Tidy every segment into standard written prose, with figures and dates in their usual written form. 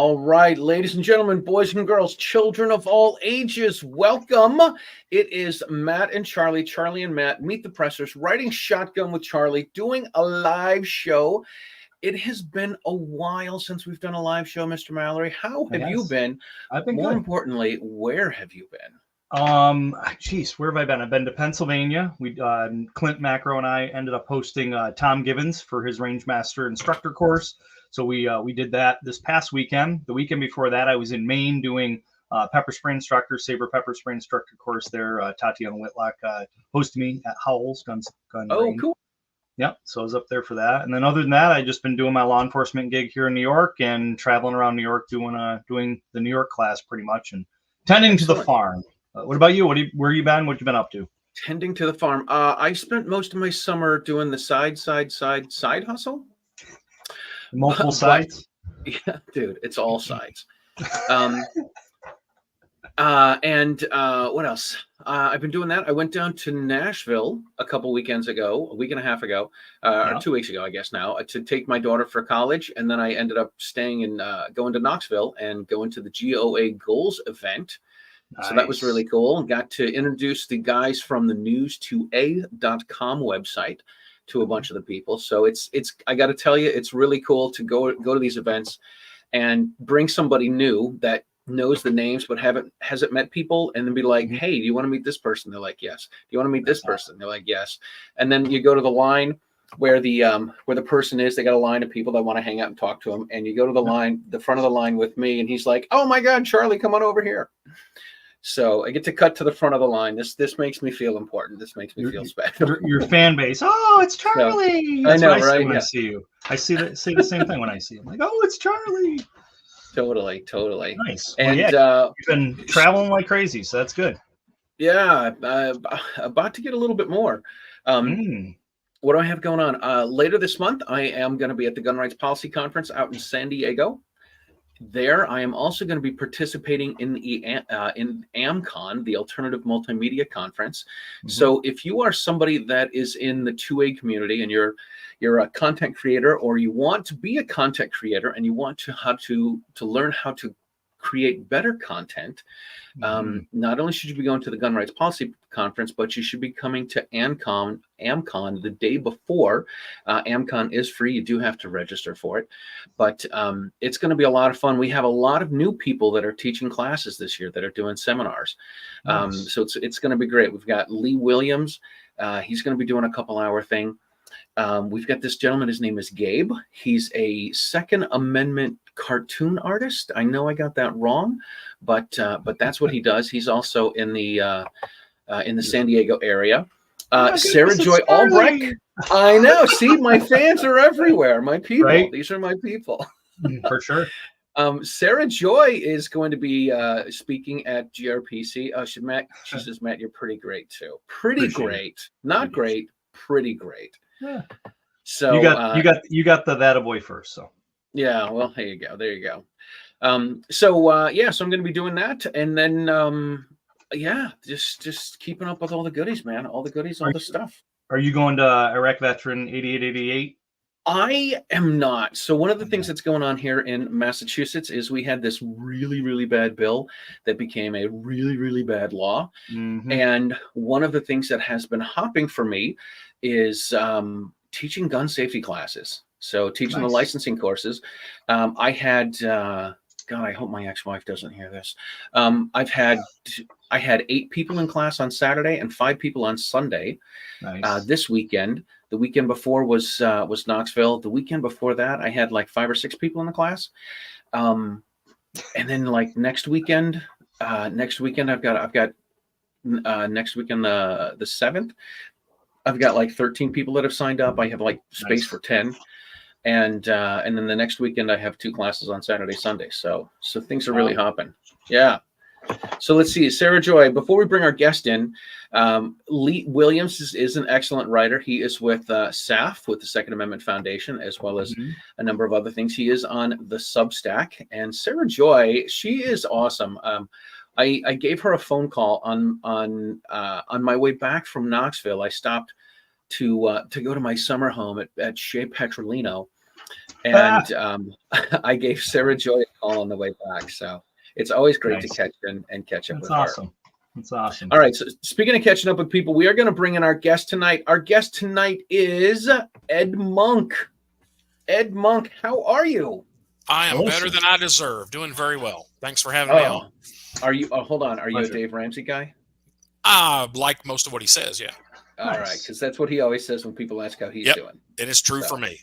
All right, ladies and gentlemen, boys and girls, children of all ages, welcome. It is Matt and Charlie, Charlie and Matt, Meet the Pressers, riding shotgun with Charlie, doing a live show. It has been a while since we've done a live show, Mr. Mallory. How have you been? I've been More good. importantly, where have you been? Geez, where have I been? I've been to Pennsylvania. Clint Macro and I ended up hosting Tom Gibbons for his Rangemaster instructor course. So we did that this past weekend. The weekend before that, I was in Maine doing pepper spray instructor, saber pepper spray instructor course there. Tatiana Whitlock hosted me at Howell's Gun Range. Cool. Yep. So I was up there for that. And then other than that, I just been doing my law enforcement gig here in New York and traveling around New York doing the New York class pretty much and tending to the farm. What about you? Where you been? What you been up to? Tending to the farm. I spent most of my summer doing the side hustle. Multiple sides? Yeah, dude, it's all sides. And what else? I've been doing that. I went down to Nashville a week and a half ago, or 2 weeks ago, I guess now, to take my daughter for college. And then I ended up staying in, going to Knoxville and going to the GOA Goals event. Nice. So that was really cool. And got to introduce the guys from the news2a.com website to a bunch of the people. So it's I got to tell you, it's really cool to go to these events and bring somebody new that knows the names but hasn't met people, and then be like, hey, do you want to meet this person? They're like, yes. Do you want to meet this person? They're like, yes. And then you go to the line where the person is. They got a line of people that want to hang out and talk to them, and you go to the front of the line with me, and he's like, oh my God, Charlie, come on over here. So I get to cut to the front of the line. This makes me feel important. This makes me feel special. Your fan base. Oh, it's Charlie. I know, right? When I see you, I say the same thing when I see you. I'm like, oh, it's Charlie. Totally. Nice. And you've been traveling like crazy, so that's good. Yeah, about to get a little bit more. What do I have going on? Later this month, I am going to be at the Gun Rights Policy Conference out in San Diego. There, I am also going to be participating in AMCON, the Alternative Multimedia Conference. So if you are somebody that is in the 2A community and you're a content creator, or you want to be a content creator and you want to learn how to create better content, not only should you be going to the Gun Rights Policy Conference, but you should be coming to AMCON the day before. AMCON is free. You do have to register for it, but it's going to be a lot of fun. We have a lot of new people that are teaching classes this year that are doing seminars. Nice. So it's going to be great. We've got Lee Williams. He's going to be doing a couple-hour thing. We've got this gentleman. His name is Gabe. He's a Second Amendment cartoon artist. I know I got that wrong, but that's what he does. He's also in the San Diego area. Sarah Joy Albrecht. I know. See, my fans are everywhere. My people. Right? These are my people. For sure. Sarah Joy is going to be speaking at GRPC. She says, Matt, you're pretty great too. Pretty great. Not great. Pretty great. Yeah. So you got the that a boy first. So yeah. Well, there you go. So I'm going to be doing that, and then just keeping up with all the goodies, man. All the goodies, all the stuff. Are you going to Iraq Veteran 8888? I am not. So one of the things that's going on here in Massachusetts is we had this really, really bad bill that became a really, really bad law. And one of the things that has been hopping for me is teaching gun safety classes. So teaching the licensing courses. I had, God, I hope my ex-wife doesn't hear this. I had 8 people in class on Saturday and 5 people on Sunday. Nice. This weekend. The weekend before was Knoxville. The weekend before that, I had like 5 or 6 people in the class. And then like next weekend I've got next weekend the 7th. I've got like 13 people that have signed up. I have like space for 10. And then the next weekend I have 2 classes on Saturday, Sunday. So things are really hopping. Yeah. So let's see, Sarah Joy, before we bring our guest in, Lee Williams is an excellent writer. He is with SAF, with the Second Amendment Foundation, as well as a number of other things. He is on the Substack. And Sarah Joy, she is awesome. I gave her a phone call on my way back from Knoxville. I stopped to go to my summer home at Shea Petrolino. And I gave Sarah Joy a call on the way back. So it's always great to catch and catch up with awesome. her. That's awesome. All right. So speaking of catching up with people, we are going to bring in our guest tonight. Our guest tonight is Ed Monk. Ed Monk, how are you? I am better than I deserve. Doing very well. Thanks for having me on. Are you? Hold on. Are you a Dave Ramsey guy? Like most of what he says. Yeah. All right, because that's what he always says when people ask how he's doing. It is true for me.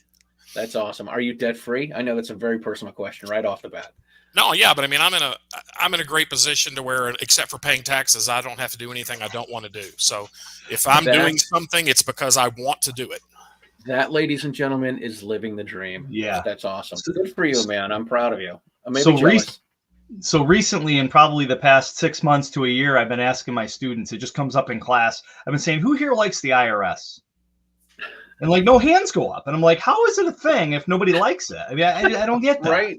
That's awesome. Are you debt free? I know that's a very personal question right off the bat. No, yeah, but I mean, I'm in a great position to where, except for paying taxes, I don't have to do anything I don't want to do. So if I'm doing something, it's because I want to do it. That, ladies and gentlemen, is living the dream. Yeah. That's awesome. Good for you, man. I'm proud of you. So recently, in probably the past 6 months to a year, I've been asking my students, it just comes up in class. I've been saying, who here likes the IRS? And like, no hands go up. And I'm like, how is it a thing if nobody likes it? I mean, I don't get that. Right.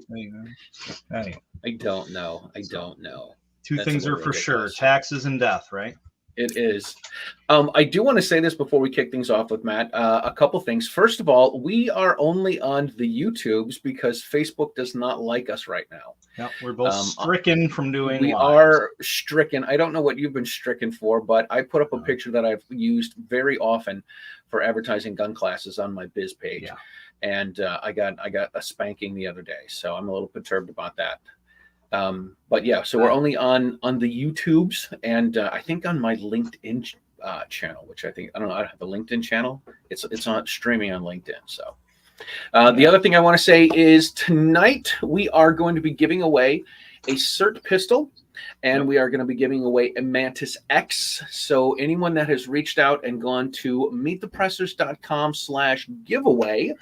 Anyway. I don't know. Two things are for sure, taxes and death, right? It is. I do want to say this before we kick things off with Matt. A couple things. First of all, we are only on the YouTubes because Facebook does not like us right now. Yeah, we're both stricken from doing We are stricken. I don't know what you've been stricken for, but I put up a picture that I've used very often for advertising gun classes on my biz page. Yeah. And I got a spanking the other day. So I'm a little perturbed about that. But yeah, so we're only on the YouTubes and I think on my LinkedIn channel, which I don't know, I have a LinkedIn channel. It's on streaming on LinkedIn. So the other thing I want to say is tonight we are going to be giving away a CERT pistol and we are going to be giving away a Mantis X. So anyone that has reached out and gone to meetthepressers.com/giveaway,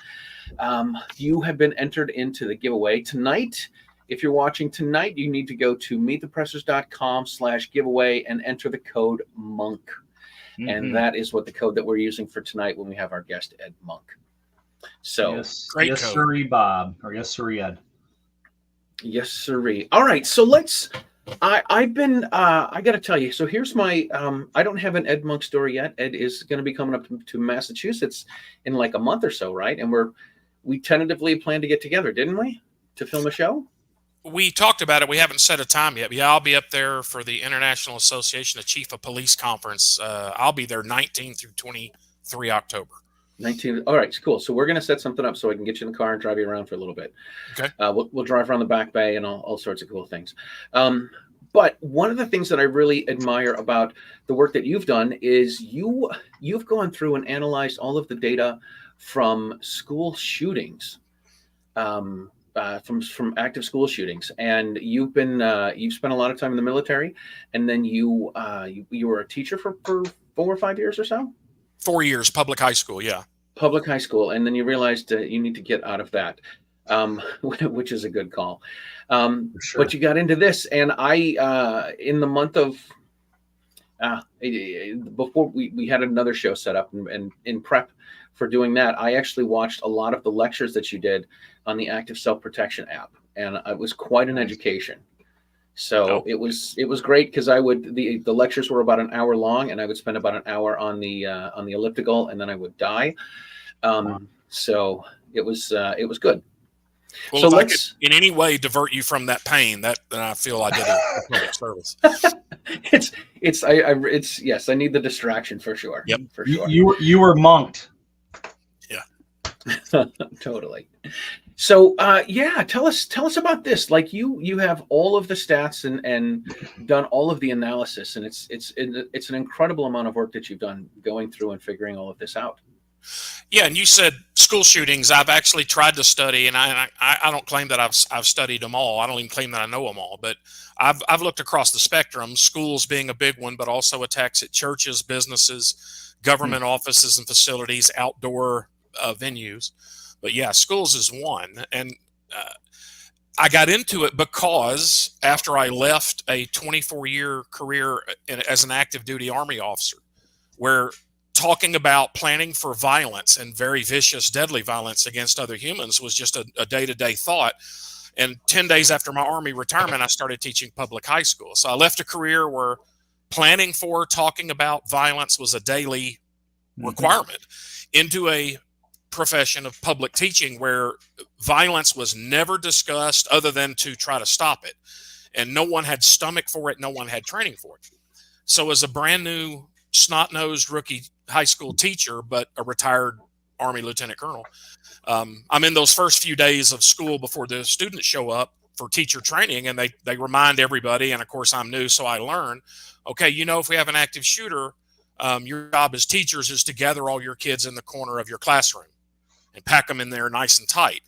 you have been entered into the giveaway tonight. If you're watching tonight, you need to go to meetthepressers.com/giveaway and enter the code MONK. Mm-hmm. And that is what the code that we're using for tonight when we have our guest, Ed Monk. So, yes, sirree, Bob, or yes, sirree, Ed. Yes, sirree. All right, so let's. I got to tell you. So here's my. I don't have an Ed Monk story yet. Ed is going to be coming up to Massachusetts in like a month or so, right? And we tentatively planned to get together, didn't we, to film a show? We talked about it. We haven't set a time yet. Yeah, I'll be up there for the International Association of Chief of Police Conference. I'll be there 19 through 23 October. 19. All right, cool. So we're going to set something up so I can get you in the car and drive you around for a little bit. Okay. We'll drive around the back bay and all sorts of cool things. But one of the things that I really admire about the work that you've done is you've gone through and analyzed all of the data from school shootings. From active school shootings, and you've spent a lot of time in the military, and then you were a teacher for 4 or 5 years or so. 4 years, public high school, yeah. Public high school, and then you realized you need to get out of that, which is a good call. Sure. But you got into this, and I in the month of before we had another show set up, and in prep for doing that, I actually watched a lot of the lectures that you did on the Active Self-Protection app, and it was quite an education. So it was great because the lectures were about an hour long, and I would spend about an hour on the elliptical, and then I would die. So it was good. Well, so if I could in any way divert you from that pain, then I feel I did a public service. Yes, I need the distraction for sure. Yep, for sure. You were monked. Totally. So tell us about this. Like you have all of the stats and done all of the analysis, and it's an incredible amount of work that you've done going through and figuring all of this out. Yeah, and you said school shootings. I've actually tried to study, and I don't claim that I've studied them all. I don't even claim that I know them all, but I've looked across the spectrum. Schools being a big one, but also attacks at churches, businesses, government offices and facilities, outdoor venues. But yeah, schools is one. And I got into it because after I left a 24-year career as an active duty Army officer, where talking about planning for violence and very vicious, deadly violence against other humans was just a day-to-day thought. And 10 days after my Army retirement, I started teaching public high school. So I left a career where planning for, talking about violence was a daily requirement into a profession of public teaching where violence was never discussed other than to try to stop it. And no one had stomach for it. No one had training for it. So as a brand new snot-nosed rookie high school teacher, but a retired Army lieutenant colonel, I'm in those first few days of school before the students show up for teacher training, and they remind everybody. And of course I'm new, so I learn, okay, if we have an active shooter, your job as teachers is to gather all your kids in the corner of your classroom and pack them in there nice and tight.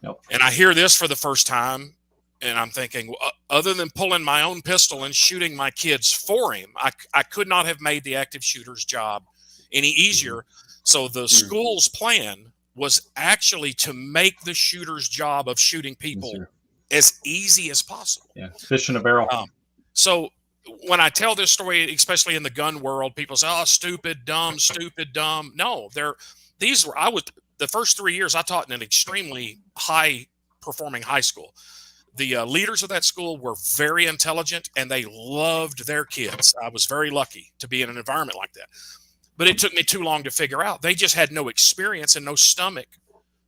Yep. And I hear this for the first time, and I'm thinking, well, other than pulling my own pistol and shooting my kids for him, I could not have made the active shooter's job any easier. So the school's plan was actually to make the shooter's job of shooting people as easy as possible. Yeah, fish in a barrel. So when I tell this story, especially in the gun world, people say, "Oh, stupid, dumb, stupid, dumb." No, the first 3 years I taught in an extremely high performing high school. The leaders of that school were very intelligent and they loved their kids. I was very lucky to be in an environment like that. But it took me too long to figure out. They just had no experience and no stomach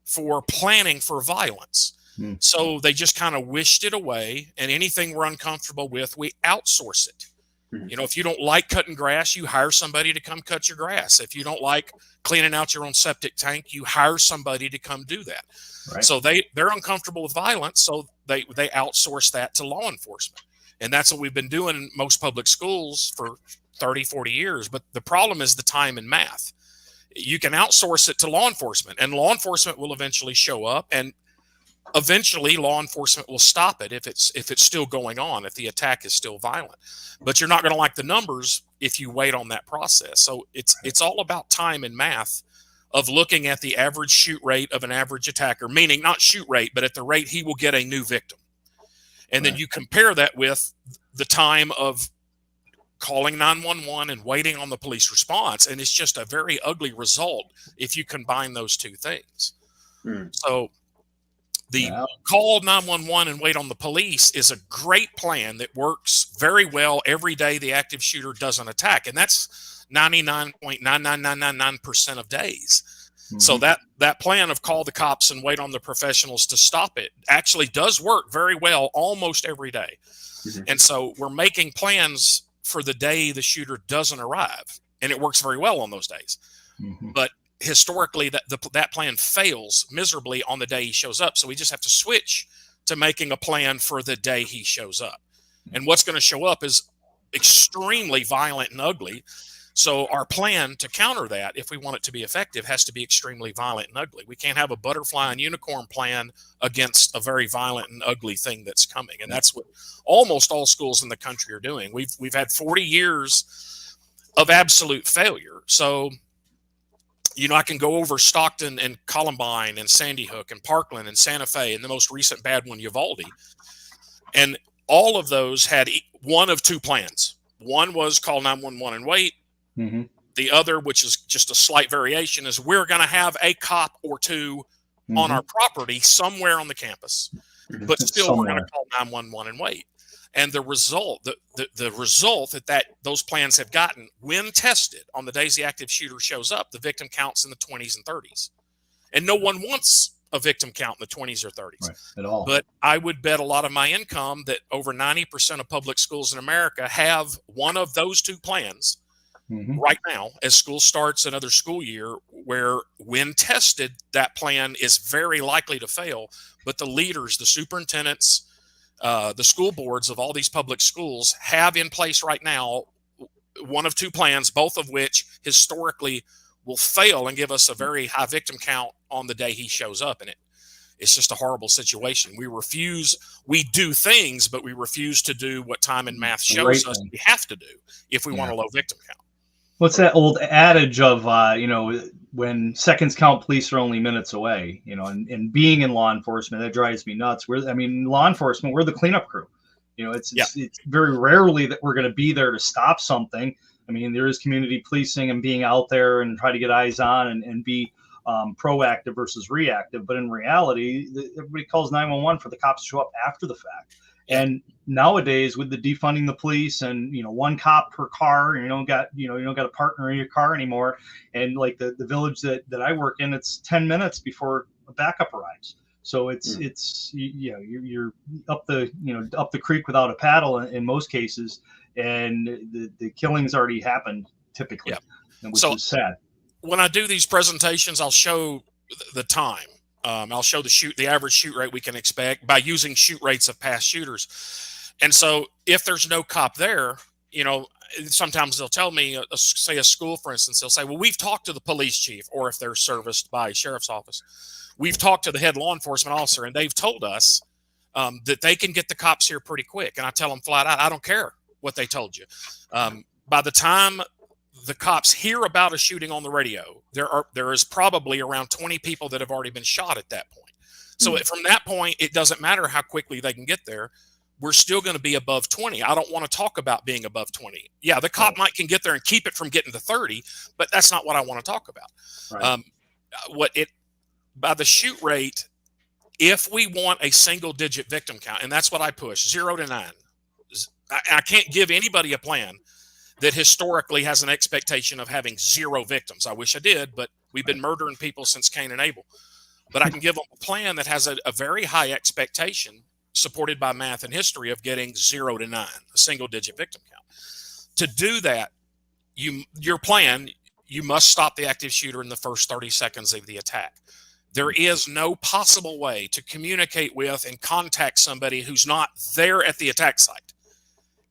for planning for violence. So they just kind of wished it away, and anything we're uncomfortable with, we outsource it. If you don't like cutting grass, you hire somebody to come cut your grass. If you don't like cleaning out your own septic tank, you hire somebody to come do that. Right. So they're uncomfortable with violence, so they outsource that to law enforcement. And that's what we've been doing in most public schools for 30, 40 years. But the problem is the time and math. You can outsource it to law enforcement, and law enforcement will eventually show up, and eventually law enforcement will stop it if it's still going on, if the attack is still violent. But you're not going to like the numbers if you wait on that process. So it's all about time and math of looking at the average shoot rate of an average attacker, meaning not shoot rate, but at the rate he will get a new victim. And then you compare that with the time of calling 911 and waiting on the police response. And it's just a very ugly result if you combine those two things. So the call 911 and wait on the police is a great plan that works very well every day the active shooter doesn't attack. And that's 99.99999% of days. So that plan of call the cops and wait on the professionals to stop it actually does work very well almost every day. And so we're making plans for the day the shooter doesn't arrive, and it works very well on those days. But historically, that plan fails miserably on the day he shows up. So we just have to switch to making a plan for the day he shows up. And what's going to show up is extremely violent and ugly. So our plan to counter that, if we want it to be effective, has to be extremely violent and ugly. We can't have a butterfly and unicorn plan against a very violent and ugly thing that's coming. And that's what almost all schools in the country are doing. We've had 40 years of absolute failure. So I can go over Stockton and Columbine and Sandy Hook and Parkland and Santa Fe and the most recent bad one, Uvalde. And all of those had one of two plans. One was call 911 and wait. The other, which is just a slight variation, is we're going to have a cop or two on our property somewhere on the campus, but still we're going to call 911 and wait. And the result, the result that those plans have gotten, when tested on the days the active shooter shows up, the victim counts in the 20s and 30s. And no one wants a victim count in the 20s or 30s. At all. But I would bet a lot of my income that over 90% of public schools in America have one of those two plans right now as school starts another school year, where when tested, that plan is very likely to fail. But the leaders, the superintendents, the school boards of all these public schools have in place right now one of two plans, both of which historically will fail and give us a very high victim count on the day he shows up. And it's just a horrible situation. We do things, but we refuse to do what time and math shows us we have to do if we want a low victim count. What's that old adage of, when seconds count, police are only minutes away, and being in law enforcement, that drives me nuts. Law enforcement, we're the cleanup crew. It's very rarely that we're going to be there to stop something. There is community policing and being out there and try to get eyes on and be proactive versus reactive. But in reality, everybody calls 911 for the cops to show up after the fact. And nowadays, with the defunding the police and one cop per car, you don't got a partner in your car anymore. And like the village that I work in, it's 10 minutes before a backup arrives. So you're up the creek without a paddle in most cases, and the killing's already happened typically, which is sad. When I do these presentations, I'll show the time. I'll show the average shoot rate we can expect by using shoot rates of past shooters. And so if there's no cop there, sometimes they'll tell me, say a school, for instance, they'll say, well, we've talked to the police chief, or if they're serviced by a sheriff's office, we've talked to the head law enforcement officer, and they've told us that they can get the cops here pretty quick. And I tell them flat out, I don't care what they told you. By the time the cops hear about a shooting on the radio, there is probably around 20 people that have already been shot at that point. So from that point, it doesn't matter how quickly they can get there. We're still going to be above 20. I don't want to talk about being above 20. Yeah, the cop can get there and keep it from getting to 30, but that's not what I want to talk about. Right. By the shoot rate, if we want a single digit victim count, and that's what I push, 0 to 9. I can't give anybody a plan that historically has an expectation of having 0 victims. I wish I did, but we've been murdering people since Cain and Abel. But I can give them a plan that has a very high expectation, supported by math and history, of getting 0 to 9, a single digit victim count. To do that, your plan, you must stop the active shooter in the first 30 seconds of the attack. There is no possible way to communicate with and contact somebody who's not there at the attack site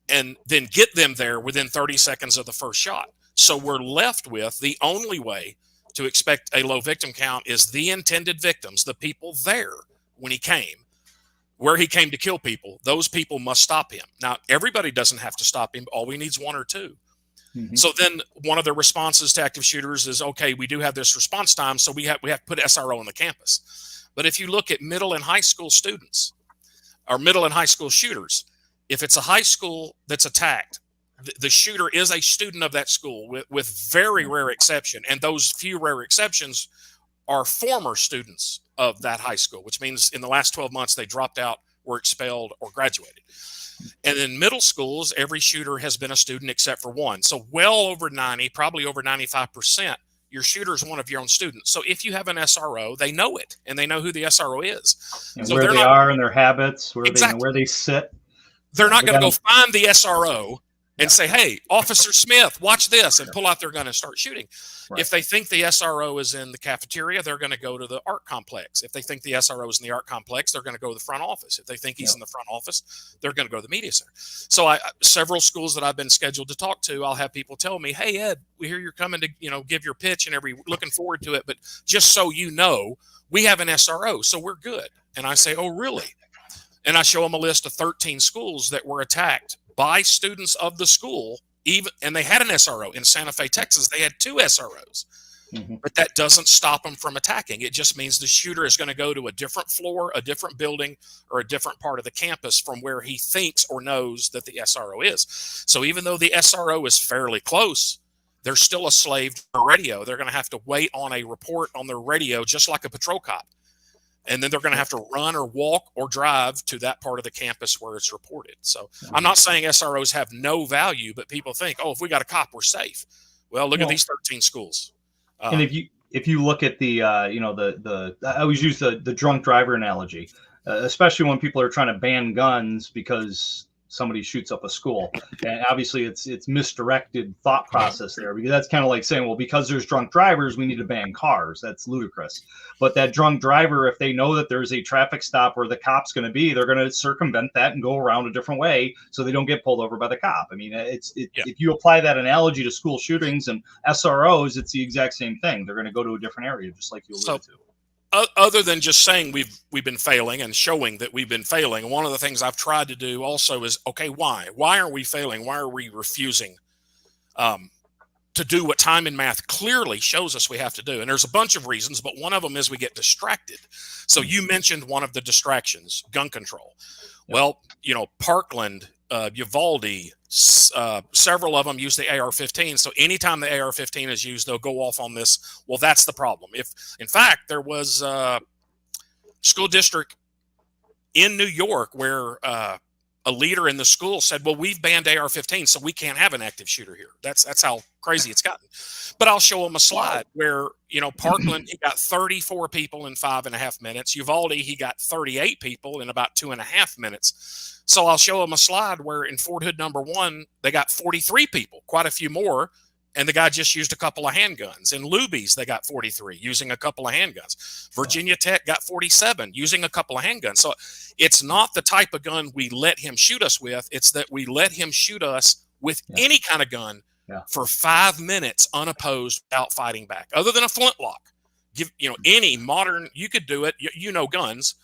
and then get them there within 30 seconds of the first shot. So we're left with the only way to expect a low victim count is the intended victims, the people there when he came, where he came to kill people. Those people must stop him. Now, everybody doesn't have to stop him. All we need is 1 or 2. So then one of the responses to active shooters is, okay, we do have this response time, so we have to put SRO on the campus. But if you look at middle and high school students, or middle and high school shooters, if it's a high school that's attacked, the shooter is a student of that school with very rare exception. And those few rare exceptions are former students of that high school, which means in the last 12 months, they dropped out, were expelled, or graduated. And in middle schools, every shooter has been a student except for 1. So well over 90, probably over 95%, your shooter is one of your own students. So if you have an SRO, they know it, and they know who the SRO is. And so where they are and their habits, where they sit. They're not going to go find the SRO and say, hey, Officer Smith, watch this, and pull out their gun and start shooting. Right. If they think the SRO is in the cafeteria, they're going to go to the art complex. If they think the SRO is in the art complex, they're going to go to the front office. If they think he's in the front office, they're going to go to the media center. So several schools that I've been scheduled to talk to, I'll have people tell me, hey, Ed, we hear you're coming to give your pitch and looking forward to it. But just so you know, we have an SRO, so we're good. And I say, oh, really? And I show them a list of 13 schools that were attacked by students of the school, and they had an SRO. In Santa Fe, Texas, they had 2 SROs. But that doesn't stop them from attacking. It just means the shooter is going to go to a different floor, a different building, or a different part of the campus from where he thinks or knows that the SRO is. So even though the SRO is fairly close, they're still a slave to the radio. They're going to have to wait on a report on their radio, just like a patrol cop. And then they're going to have to run or walk or drive to that part of the campus where it's reported. So I'm not saying SROs have no value, but people think, oh, if we got a cop, we're safe. Well, look at these 13 schools. And if you look at the I always use the drunk driver analogy, especially when people are trying to ban guns because somebody shoots up a school. And obviously it's misdirected thought process there, because that's kind of like saying, well, because there's drunk drivers, we need to ban cars. That's ludicrous. But that drunk driver, if they know that there's a traffic stop where the cop's going to be, they're going to circumvent that and go around a different way so they don't get pulled over by the cop. I mean, if you apply that analogy to school shootings and SROs, it's the exact same thing. They're going to go to a different area, just like you alluded to. Other than just saying we've been failing and showing that we've been failing, one of the things I've tried to do also is, okay, why are we failing? Why are we refusing to do what time and math clearly shows us we have to do? And there's a bunch of reasons, but one of them is we get distracted. So you mentioned one of the distractions, gun control. Yep. Well, Parkland, Uvalde, several of them use the AR-15. So anytime the AR-15 is used, they'll go off on this. Well, that's the problem. If, in fact, there was a school district in New York where a leader in the school said, well, we've banned AR-15, so we can't have an active shooter here. That's how crazy it's gotten. But I'll show them a slide where, Parkland, he got 34 people in 5.5 minutes. Uvalde, he got 38 people in about 2.5 minutes. So I'll show them a slide where in Fort Hood #1, they got 43 people, quite a few more. And the guy just used a couple of handguns. In Luby's, they got 43 using a couple of handguns. Virginia Tech got 47 using a couple of handguns. So it's not the type of gun we let him shoot us with. It's that we let him shoot us with any kind of gun for 5 minutes unopposed without fighting back, other than a flintlock. Any modern, you could do it. Guns.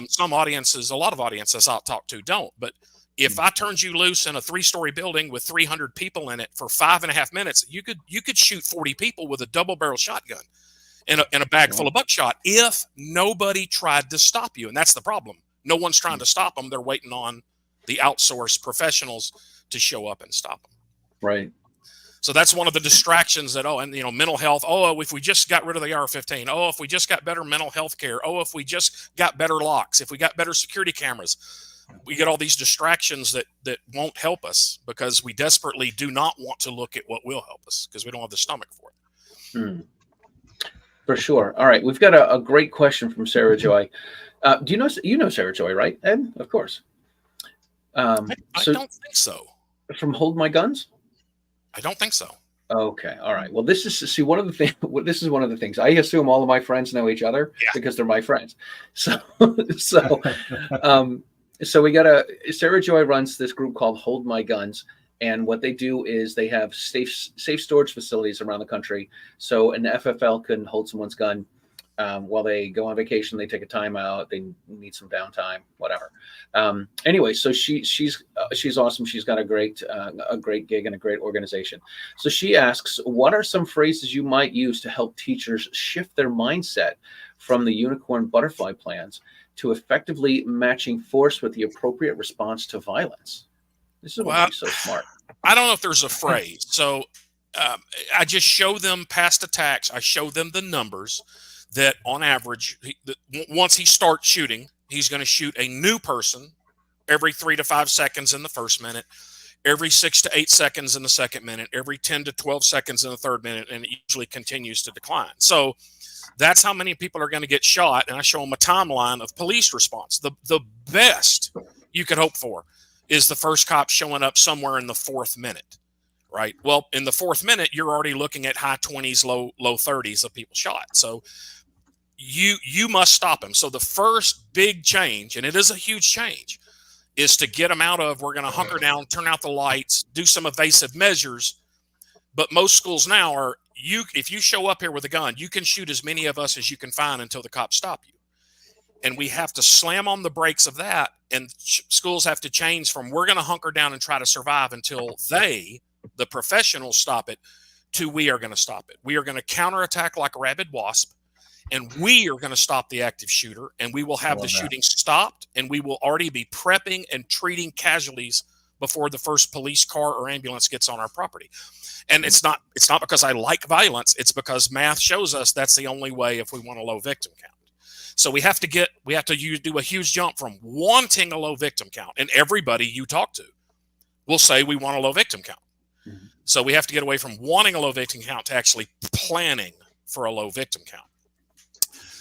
Some audiences, a lot of audiences I'll talk to don't. But if I turned you loose in a 3-story building with 300 people in it for 5.5 minutes, you could shoot 40 people with a double-barrel shotgun and a bag full of buckshot if nobody tried to stop you. And that's the problem. No one's trying to stop them. They're waiting on the outsourced professionals to show up and stop them. Right. So that's one of the distractions that, mental health. Oh, if we just got rid of the AR-15. Oh, if we just got better mental health care. Oh, if we just got better locks. If we got better security cameras. We get all these distractions that won't help us because we desperately do not want to look at what will help us because we don't have the stomach for it. For sure. All right. We've got a great question from Sarah Joy. Do you know Sarah Joy, right, Ed? Of course. I don't think so. From Hold My Guns? I don't think so. Okay. All right. Well, this is one of the things. I assume all of my friends know each other because they're my friends. So we got Sarah Joy runs this group called Hold My Guns. And what they do is they have safe storage facilities around the country. So an FFL can hold someone's gun while they go on vacation. They take a time out. They need some downtime, whatever. Anyway, so she's awesome. She's got a great gig and a great organization. So she asks, what are some phrases you might use to help teachers shift their mindset from the unicorn butterfly plans to effectively matching force with the appropriate response to violence? This is why she's so smart. I don't know if there's a phrase. So I just show them past attacks. I show them the numbers that on average, once he starts shooting, he's going to shoot a new person every 3 to 5 seconds in the first minute, every 6 to 8 seconds in the second minute, every 10 to 12 seconds in the third minute, and it usually continues to decline. So that's how many people are going to get shot. And I show them a timeline of police response. The best you could hope for is the first cop showing up somewhere in the 4th minute, right? Well, in the 4th minute, you're already looking at high 20s, low 30s of people shot. So you must stop him. So the first big change, and it is a huge change, is to get them out of, we're going to hunker down, turn out the lights, do some evasive measures. But most schools now are, if you show up here with a gun, you can shoot as many of us as you can find until the cops stop you. And we have to slam on the brakes of that. And schools have to change from we're going to hunker down and try to survive until the professionals, stop it, to we are going to stop it. We are going to counterattack like a rabid wasp. And we are going to stop the active shooter. And we will have the shooting stopped. And we will already be prepping and treating casualties before the first police car or ambulance gets on our property. And it's not because I like violence. It's because math shows us that's the only way if we want a low victim count. So we have to do a huge jump from wanting a low victim count. And everybody you talk to will say we want a low victim count. Mm-hmm. So we have to get away from wanting a low victim count to actually planning for a low victim count.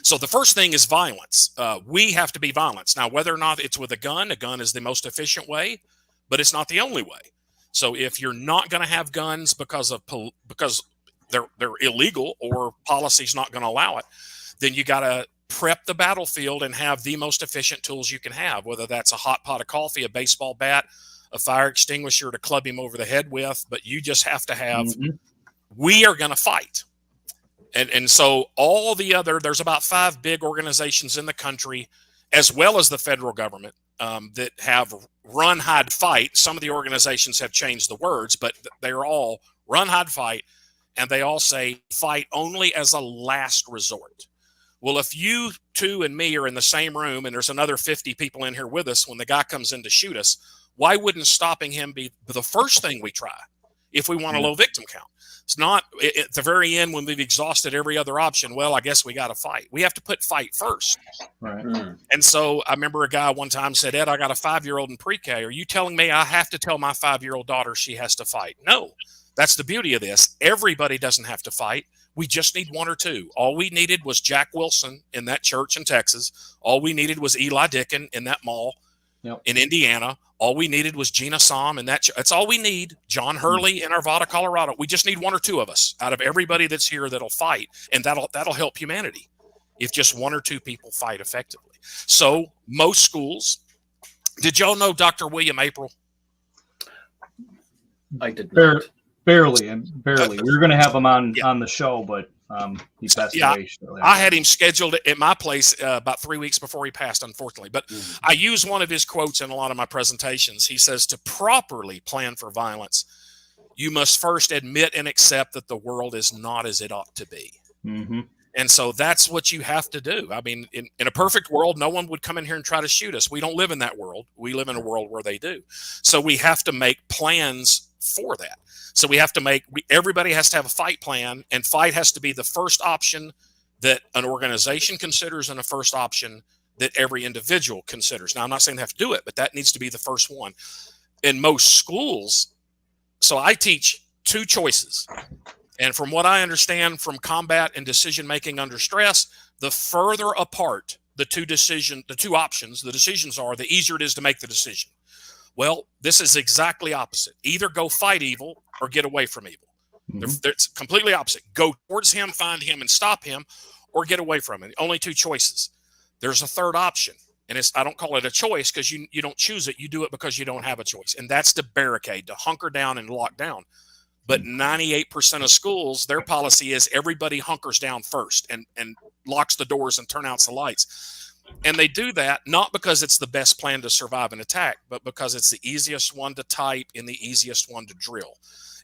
So the first thing is violence. We have to be violent. Now, whether or not it's with a gun is the most efficient way, but it's not the only way. So if you're not going to have guns because they're illegal or policy's not going to allow it, then you got to prep the battlefield and have the most efficient tools you can have, whether that's a hot pot of coffee, a baseball bat, a fire extinguisher to club him over the head with. But you just have to have, we are going to fight. And so all the there's about 5 big organizations in the country, as well as the federal government, that have run, hide, fight. Some of the organizations have changed the words, but they're all run, hide, fight. And they all say fight only as a last resort. Well, if you two and me are in the same room and there's another 50 people in here with us, when the guy comes in to shoot us, why wouldn't stopping him be the first thing we try? if we want a low victim count. It's not at the very end when we've exhausted every other option. Well, I guess we got to fight. We have to put fight first. Right. And so I remember a guy one time said, Ed, I got a 5-year-old in pre-K. Are you telling me I have to tell my 5-year-old daughter she has to fight? No, that's the beauty of this. Everybody doesn't have to fight. We just need one or two. All we needed was Jack Wilson in that church in Texas. All we needed was Eli Dickin in that mall in Indiana. All we needed was Gina Som in that. That's all we need. John Hurley in Arvada, Colorado. We just need one or two of us out of everybody that's here that'll fight, and that'll help humanity if just one or two people fight effectively. So most schools. Did y'all know Dr. William April? I did not. Barely. We were going to have him on the show, but he passed away shortly. I had him scheduled at my place about 3 weeks before he passed, unfortunately. But I use one of his quotes in a lot of my presentations. He says, to properly plan for violence, you must first admit and accept that the world is not as it ought to be. And so that's what you have to do. I mean, in a perfect world, no one would come in here and try to shoot us. We don't live in that world. We live in a world where they do. So we have to make plans for that. So we have to everybody has to have a fight plan, and fight has to be the first option that an organization considers and a first option that every individual considers. Now, I'm not saying they have to do it, but that needs to be the first one. In most schools, so I teach two choices. And from what I understand from combat and decision-making under stress, the further apart the two options, the decisions are, the easier it is to make the decision. Well, this is exactly opposite. Either go fight evil or get away from evil. It's completely opposite. Go towards him, find him, and stop him, or get away from him. Only two choices. There's a third option, and I don't call it a choice because you don't choose it. You do it because you don't have a choice, and that's to barricade, to hunker down and lock down. But 98% of schools, their policy is everybody hunkers down first and locks the doors and turn out the lights. And they do that not because it's the best plan to survive an attack, but because it's the easiest one to type and the easiest one to drill.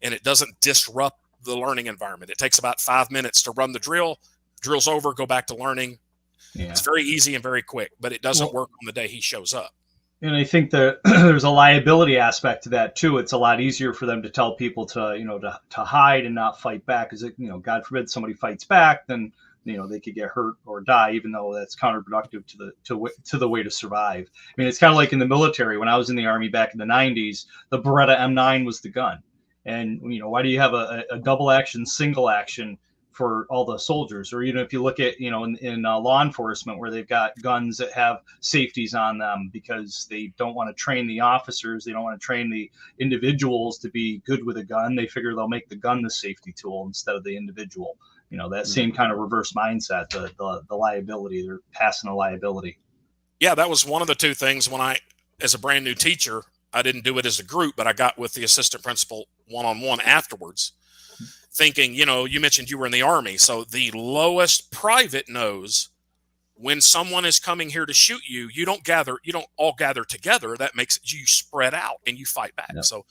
And it doesn't disrupt the learning environment. It takes about 5 minutes to run the drill, drills over, go back to learning. It's very easy and very quick, but it doesn't work on the day he shows up. And I think that there's a liability aspect to that too. It's a lot easier for them to tell people to hide and not fight back, because God forbid somebody fights back, then they could get hurt or die, even though that's counterproductive to the way to survive. I mean, it's kind of like in the military. When I was in the Army back in the 90s, the Beretta M9 was the gun. And, why do you have a double action, single action for all the soldiers? Or even if you look at, in law enforcement, where they've got guns that have safeties on them because they don't want to train the officers. They don't want to train the individuals to be good with a gun. They figure they'll make the gun the safety tool instead of the individual. That same kind of reverse mindset, the liability, they're passing a liability. Yeah, that was one of the two things when as a brand new teacher, I didn't do it as a group, but I got with the assistant principal one-on-one afterwards, thinking, you mentioned you were in the Army. So the lowest private knows when someone is coming here to shoot you, you don't all gather together. That makes you spread out and you fight back. Yep. So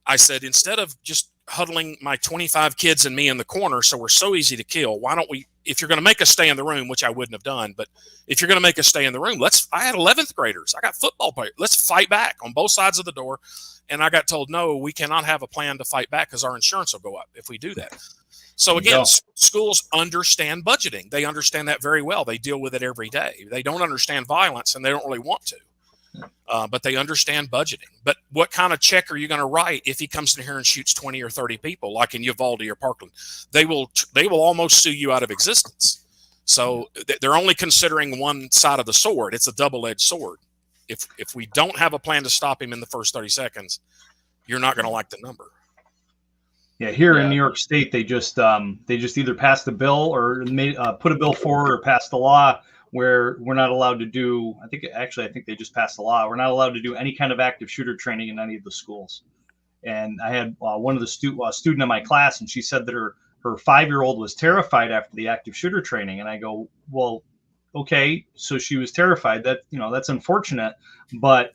I said, instead of just huddling my 25 kids and me in the corner, so we're so easy to kill, why don't we, if you're going to make us stay in the room, which I wouldn't have done, but if you're going to make us stay in the room, I had 11th graders. I got football players. Let's fight back on both sides of the door. And I got told, no, we cannot have a plan to fight back because our insurance will go up if we do that. So again, schools understand budgeting. They understand that very well. They deal with it every day. They don't understand violence, and they don't really want to. But they understand budgeting. But what kind of check are you going to write if he comes in here and shoots 20 or 30 people, like in Uvalde or Parkland? They will almost sue you out of existence. So they're only considering one side of the sword. It's a double-edged sword. If we don't have a plan to stop him in the first 30 seconds, you're not going to like the number. Yeah, here in New York State, they just either passed a bill or put a bill forward or passed a law where we're not allowed to do. I think they just passed a law. We're not allowed to do any kind of active shooter training in any of the schools. And I had one of the student in my class, and she said that her 5-year-old was terrified after the active shooter training. And I go, well, okay, so she was terrified. That's unfortunate. But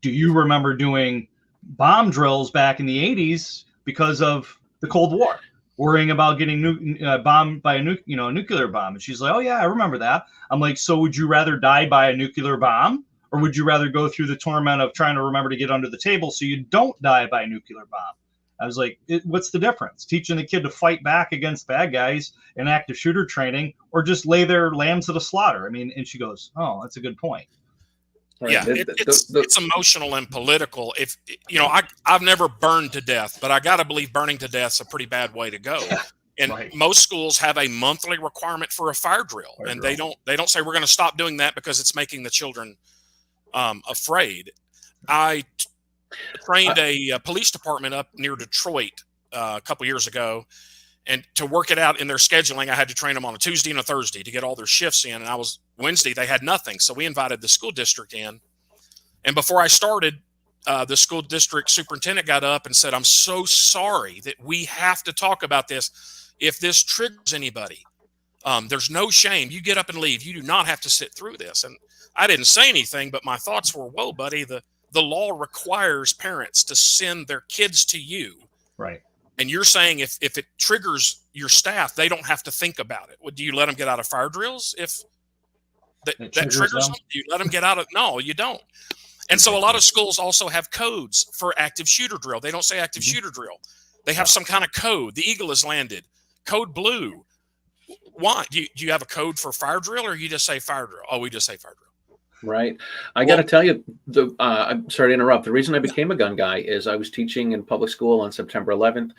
do you remember doing bomb drills back in the 80s because of the Cold War, worrying about getting bombed by a nuclear bomb? And she's like, oh yeah, I remember that. I'm like, so would you rather die by a nuclear bomb, or would you rather go through the torment of trying to remember to get under the table so you don't die by a nuclear bomb? I was like, what's the difference? Teaching the kid to fight back against bad guys in active shooter training, or just lay their lambs to the slaughter? I mean, and she goes, oh, that's a good point. Right. Yeah, it's emotional and political. If you know, I've never burned to death, but I got to believe burning to death's a pretty bad way to go. And most schools have a monthly requirement for a fire drill, and they don't say we're going to stop doing that because it's making the children afraid. I trained a police department up near Detroit a couple years ago, and to work it out in their scheduling, I had to train them on a Tuesday and a thursday to get all their shifts in. And Wednesday, they had nothing. So we invited the school district in. And before I started, the school district superintendent got up and said, I'm so sorry that we have to talk about this. If this triggers anybody, there's no shame. You get up and leave. You do not have to sit through this. And I didn't say anything, but my thoughts were, whoa, buddy, the law requires parents to send their kids to you. Right. And you're saying if it triggers your staff, they don't have to think about it. Do you let them get out of fire drills if that triggers them? Do you let them get out of? No, you don't. And so a lot of schools also have codes for active shooter drill. They don't say active shooter drill. They have some kind of code. The Eagle has landed. Code blue. Why? Do you have a code for fire drill, or you just say fire drill? Oh, we just say fire drill. Right. I got to tell you, I'm sorry to interrupt. The reason I became a gun guy is I was teaching in public school on September 11th.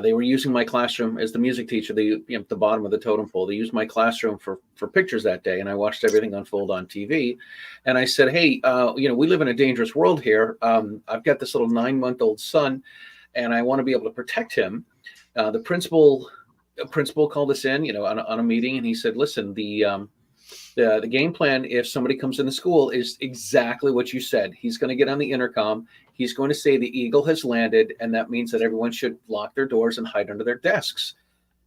They were using my classroom as the music teacher, the bottom of the totem pole. They used my classroom for pictures that day, and I watched everything unfold on TV. And I said, hey, we live in a dangerous world here. I've got this little 9-month-old son, and I want to be able to protect him. The principal called us in, on a meeting, and he said, listen, the game plan, if somebody comes in the school, is exactly what you said. He's going to get on the intercom. He's going to say the Eagle has landed, and that means that everyone should lock their doors and hide under their desks.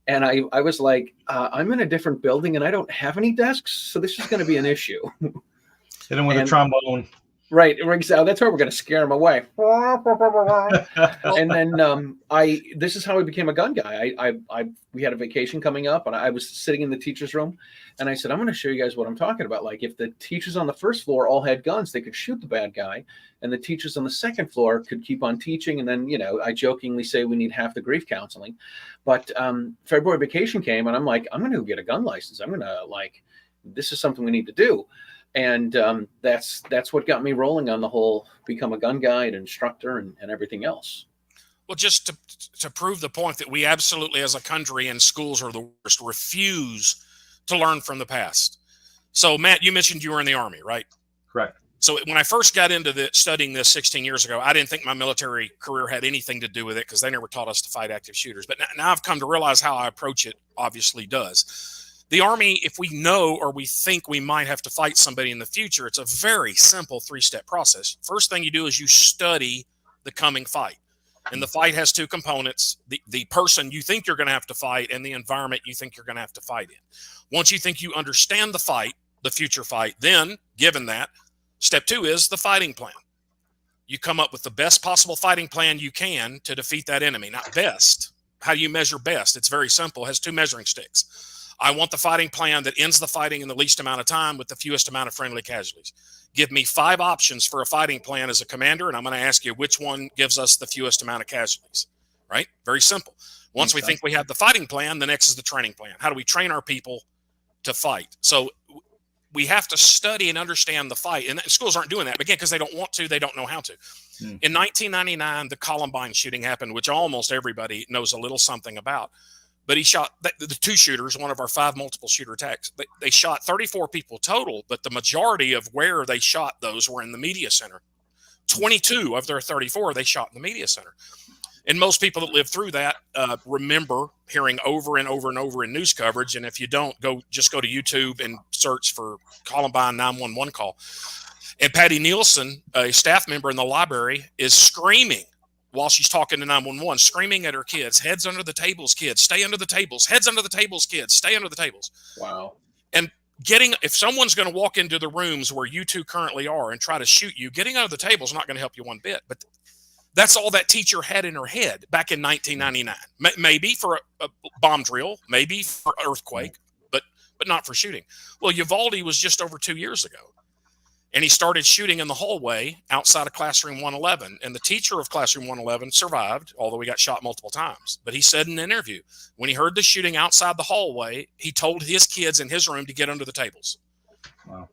And I was like, I'm in a different building, and I don't have any desks, so this is going to be an issue. Hit him with a trombone. Right. That's where we're going to scare him away. And then this is how I became a gun guy. We had a vacation coming up, and I was sitting in the teacher's room, and I said, I'm going to show you guys what I'm talking about. Like, if the teachers on the first floor all had guns, they could shoot the bad guy, and the teachers on the second floor could keep on teaching. And then, I jokingly say we need half the grief counseling. But February vacation came, and I'm like, I'm going to go get a gun license. I'm going to this is something we need to do. And that's what got me rolling on the whole become a gun guide, instructor, and everything else. Well, just to prove the point that we absolutely, as a country and schools are the worst, refuse to learn from the past. So, Matt, you mentioned you were in the Army, right? Correct. So when I first got into studying this 16 years ago, I didn't think my military career had anything to do with it because they never taught us to fight active shooters. But now I've come to realize how I approach it obviously does. The Army, if we know or we think we might have to fight somebody in the future, it's a very simple 3-step process. First thing you do is you study the coming fight. And the fight has 2 components, the person you think you're going to have to fight and the environment you think you're going to have to fight in. Once you think you understand the fight, the future fight, then, given that, step 2 is the fighting plan. You come up with the best possible fighting plan you can to defeat that enemy. Not best. How do you measure best? It's very simple. It has 2 measuring sticks. I want the fighting plan that ends the fighting in the least amount of time with the fewest amount of friendly casualties. Give me 5 options for a fighting plan as a commander, and I'm going to ask you which one gives us the fewest amount of casualties, right? Very simple. Once we think we have the fighting plan, the next is the training plan. How do we train our people to fight? So we have to study and understand the fight, and schools aren't doing that, again, because they don't want to, they don't know how to. In 1999, the Columbine shooting happened, which almost everybody knows a little something about. But he shot the 2 shooters, one of our 5 multiple shooter attacks. They shot 34 people total, but the majority of where they shot those were in the media center. 22 of their 34, they shot in the media center. And most people that lived through that remember hearing over and over and over in news coverage. And if you don't, just go to YouTube and search for Columbine 911 call. And Patty Nielsen, a staff member in the library, is screaming while she's talking to 911, screaming at her kids, heads under the tables, kids, stay under the tables, heads under the tables, kids, stay under the tables. Wow. And if someone's going to walk into the rooms where you 2 currently are and try to shoot you, getting under the table is not going to help you one bit. But that's all that teacher had in her head back in 1999. Maybe for a bomb drill, maybe for earthquake, but not for shooting. Well, Uvalde was just over 2 years ago. And he started shooting in the hallway outside of classroom 111. And the teacher of classroom 111 survived, although he got shot multiple times. But he said in an interview, when he heard the shooting outside the hallway, he told his kids in his room to get under the tables. Wow.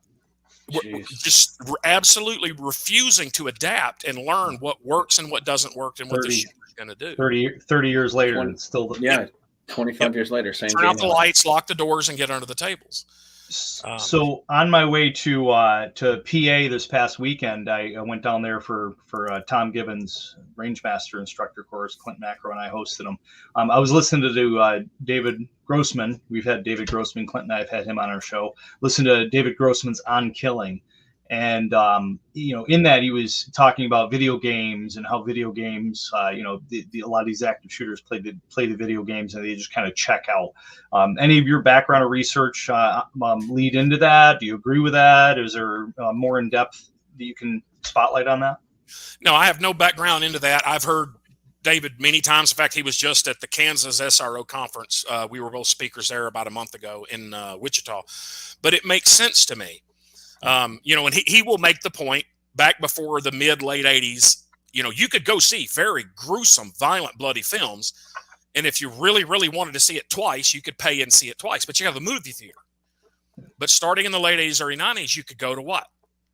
Just absolutely refusing to adapt and learn what works and what doesn't work and what the shooter's going to do. 30 years later, and still 25 years later, same turn out the lights, lock the doors, and get under the tables. So on my way to PA this past weekend, I went down there for Tom Gibbons' Rangemaster instructor course. Clint Macro and I hosted him. I was listening to David Grossman. We've had David Grossman. Clint and I have had him on our show. Listen to David Grossman's On Killing. And, in that he was talking about video games and how video games, a lot of these active shooters play the video games and they just kind of check out. Any of your background or research lead into that? Do you agree with that? Is there more in depth that you can spotlight on that? No, I have no background into that. I've heard David many times. In fact, he was just at the Kansas SRO conference. We were both speakers there about a month ago in Wichita. But it makes sense to me. And he will make the point back before the late 80s, you could go see very gruesome, violent, bloody films. And if you really, really wanted to see it twice, you could pay and see it twice, but you have a movie theater. But starting in the late 80s, early 90s, you could go to what?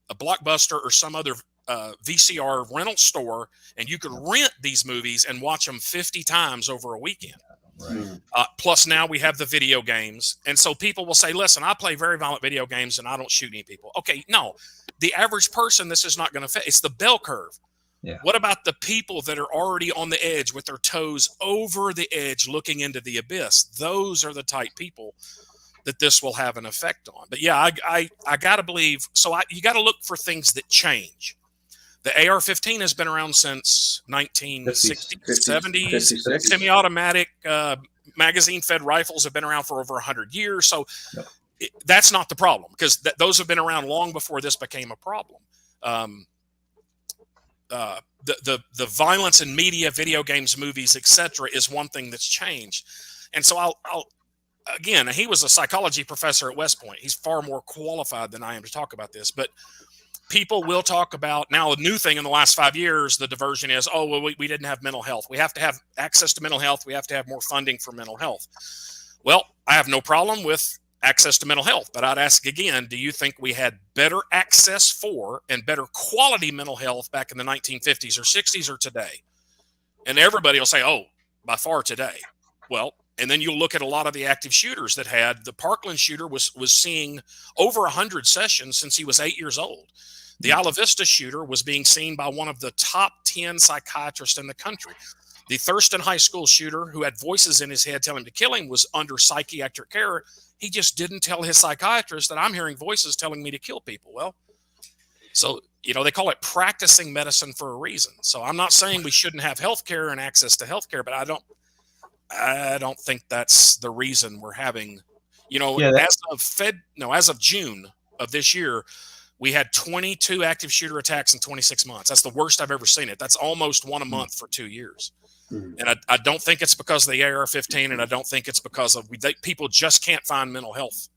A Blockbuster or some other VCR rental store, and you could rent these movies and watch them 50 times over a weekend. Right. Plus now we have the video games. And so people will say, listen, I play very violent video games and I don't shoot any people. Okay, no, the average person, this is not going to fit. It's the bell curve. Yeah. What about the people that are already on the edge with their toes over the edge looking into the abyss? Those are the type people that this will have an effect on. But yeah, I got to believe. So you got to look for things that change. The AR-15 has been around since 1960s, 70s. Semi-automatic magazine-fed rifles have been around for over 100 years. So that's not the problem, because those have been around long before this became a problem. The violence in media, video games, movies, etc., is one thing that's changed. And so again, he was a psychology professor at West Point. He's far more qualified than I am to talk about this, but people will talk about now a new thing in the last 5 years. The diversion is, we didn't have mental health. We have to have access to mental health. We have to have more funding for mental health. Well, I have no problem with access to mental health, but I'd ask again, do you think we had better access for and better quality mental health back in the 1950s or 60s or today? And everybody will say, by far today. Well, and then you look at a lot of the active shooters that had. The Parkland shooter was seeing over 100 sessions since he was 8 years old. The Isla Vista shooter was being seen by one of the top 10 psychiatrists in the country. The Thurston High School shooter, who had voices in his head telling him to kill him, was under psychiatric care. He just didn't tell his psychiatrist that I'm hearing voices telling me to kill people. Well, so, they call it practicing medicine for a reason. So I'm not saying we shouldn't have health care and access to health care, but I don't think that's the reason we're having, as of June of this year, we had 22 active shooter attacks in 26 months. That's the worst I've ever seen it. That's almost one a month for 2 years. And I don't think it's because of the AR-15, and I don't think it's because of people just can't find mental health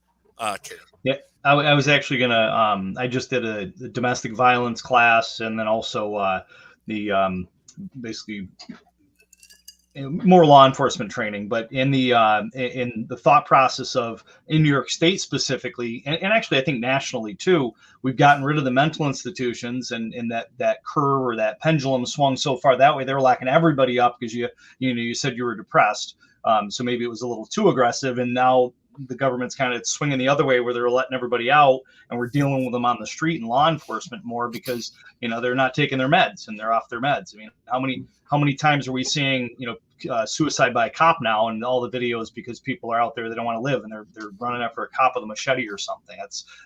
care. Yeah, I was actually going to I just did a domestic violence class, and then also basically more law enforcement training, but in the thought process of in New York State specifically, and actually I think nationally too, we've gotten rid of the mental institutions, and that curve or that pendulum swung so far that way. They were locking everybody up because you said you were depressed, so maybe it was a little too aggressive, and now the government's kind of swinging the other way where they're letting everybody out, and we're dealing with them on the street and law enforcement more because they're not taking their meds and they're off their meds. I mean, how many times are we seeing suicide by a cop now, and all the videos because people are out there, they don't want to live, and they're running after a cop with a machete or something.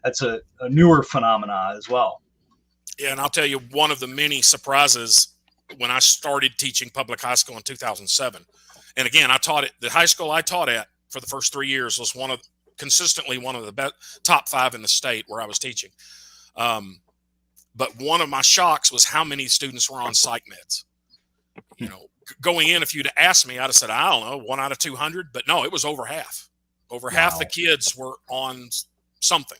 That's a newer phenomena as well. Yeah, and I'll tell you one of the many surprises when I started teaching public high school in 2007. And again, I taught at the high school I taught at for the first 3 years was consistently one of the top 5 in the state where I was teaching. But one of my shocks was how many students were on psych meds. Going in, if you'd asked me, I'd have said, I don't know, 1 out of 200. But no, it was over half. Over half the kids were on something.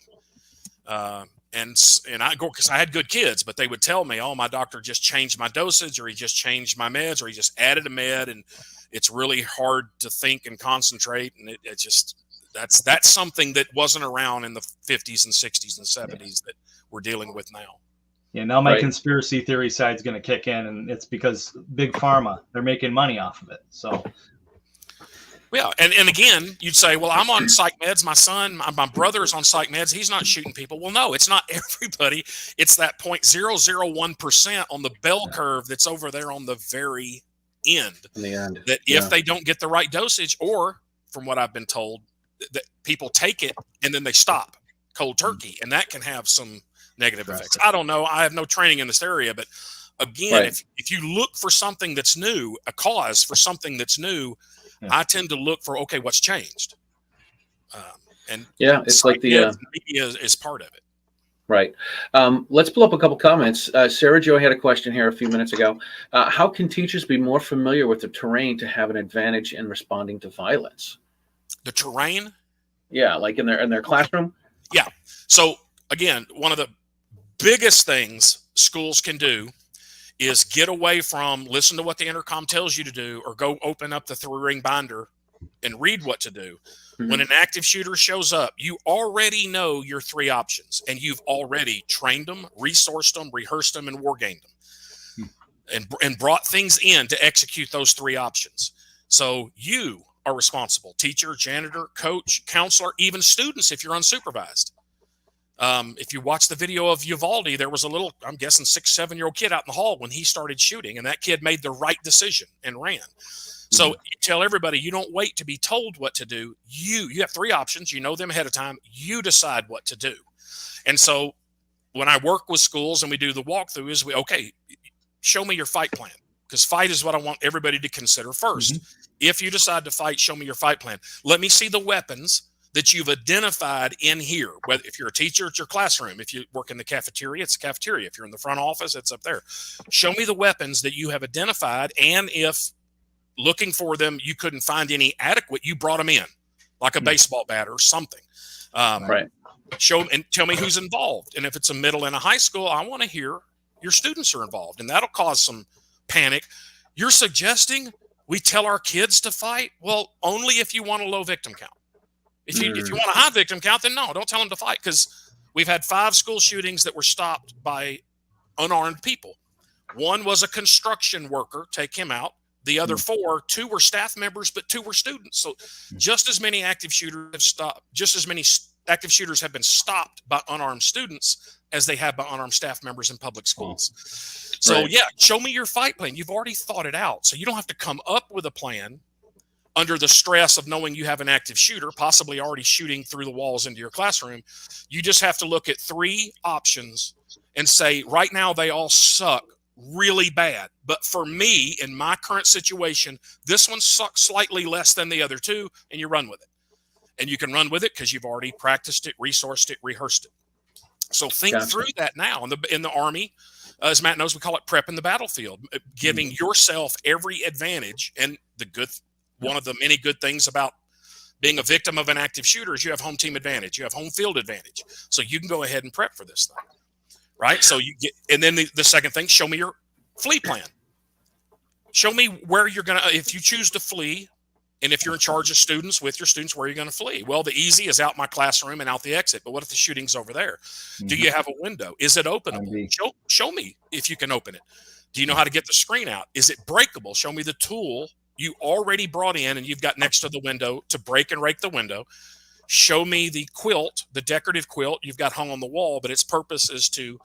And I go, because I had good kids, but they would tell me, oh, my doctor just changed my dosage, or he just changed my meds, or he just added a med, and it's really hard to think and concentrate. And it just, that's something that wasn't around in the 50s and 60s and 70s that we're dealing with now. Yeah, now my conspiracy theory side's going to kick in, and it's because big pharma, they're making money off of it. So yeah, and again, you'd say, well, I'm on psych meds. My son, my brother is on psych meds. He's not shooting people. Well, no, it's not everybody. It's that 0.001% on the bell curve that's over there on the very end. In the end, that if they don't get the right dosage, or from what I've been told, that people take it and then they stop cold turkey, and that can have some negative effects. I don't know. I have no training in this area, but again, if you look for something that's new, a cause for something that's new, I tend to look for, okay, what's changed? And it's like the media is part of it. Right. Let's pull up a couple comments. Sarah Jo had a question here a few minutes ago. How can teachers be more familiar with the terrain to have an advantage in responding to violence? The terrain? Yeah, like in their classroom? Yeah. So again, one of the biggest things schools can do is get away from listen to what the intercom tells you to do, or go open up the 3-ring binder and read what to do. Mm-hmm. When an active shooter shows up, you already know your 3 options, and you've already trained them, resourced them, rehearsed them, and wargamed them, and brought things in to execute those 3 options. So you are responsible: teacher, janitor, coach, counselor, even students if you're unsupervised. If you watch the video of Uvalde, there was a little, I'm guessing 6-7-year-old kid out in the hall when he started shooting, and that kid made the right decision and ran. So you tell everybody, you don't wait to be told what to do. You have 3 options. You know them ahead of time. You decide what to do. And so when I work with schools and we do the walkthrough, is okay, show me your fight plan, because fight is what I want everybody to consider first. Mm-hmm. If you decide to fight, show me your fight plan. Let me see the weapons that you've identified in here. Whether if you're a teacher, it's your classroom. If you work in the cafeteria, it's the cafeteria. If you're in the front office, it's up there. Show me the weapons that you have identified, and if looking for them you couldn't find any adequate, you brought them in, like a baseball bat or something. Show and tell me who's involved. And if it's a middle and a high school, I want to hear your students are involved, and that'll cause some panic. You're suggesting we tell our kids to fight? Well, only if you want a low victim count. If you want a high victim count, then no, don't tell them to fight, because we've had 5 school shootings that were stopped by unarmed people. 1 was a construction worker, take him out. The other 4, 2 were staff members, but 2 were students. So just as many active shooters have stopped, just as many active shooters have been stopped by unarmed students as they have by unarmed staff members in public schools. So show me your fight plan. You've already thought it out. So you don't have to come up with a plan under the stress of knowing you have an active shooter, possibly already shooting through the walls into your classroom. You just have to look at 3 options and say, right now they all suck really bad. But for me, in my current situation, this one sucks slightly less than the other 2, and you run with it. And you can run with it because you've already practiced it, resourced it, rehearsed it. So think through that now. In the Army, as Matt knows, we call it prepping the battlefield, giving yourself every advantage. And one of the many good things about being a victim of an active shooter is you have home team advantage. You have home field advantage. So you can go ahead and prep for this thing, right? So you get, and then the second thing, show me your flee plan. Show me where you're going to, if you choose to flee, and if you're in charge of students, with your students, where are you going to flee? Well, the easy is out my classroom and out the exit. But what if the shooting's over there? Mm-hmm. Do you have a window? Is it openable? Show me if you can open it. Do you know how to get the screen out? Is it breakable? Show me the tool you already brought in and you've got next to the window to break and rake the window. Show me the quilt, the decorative quilt you've got hung on the wall, but its purpose is to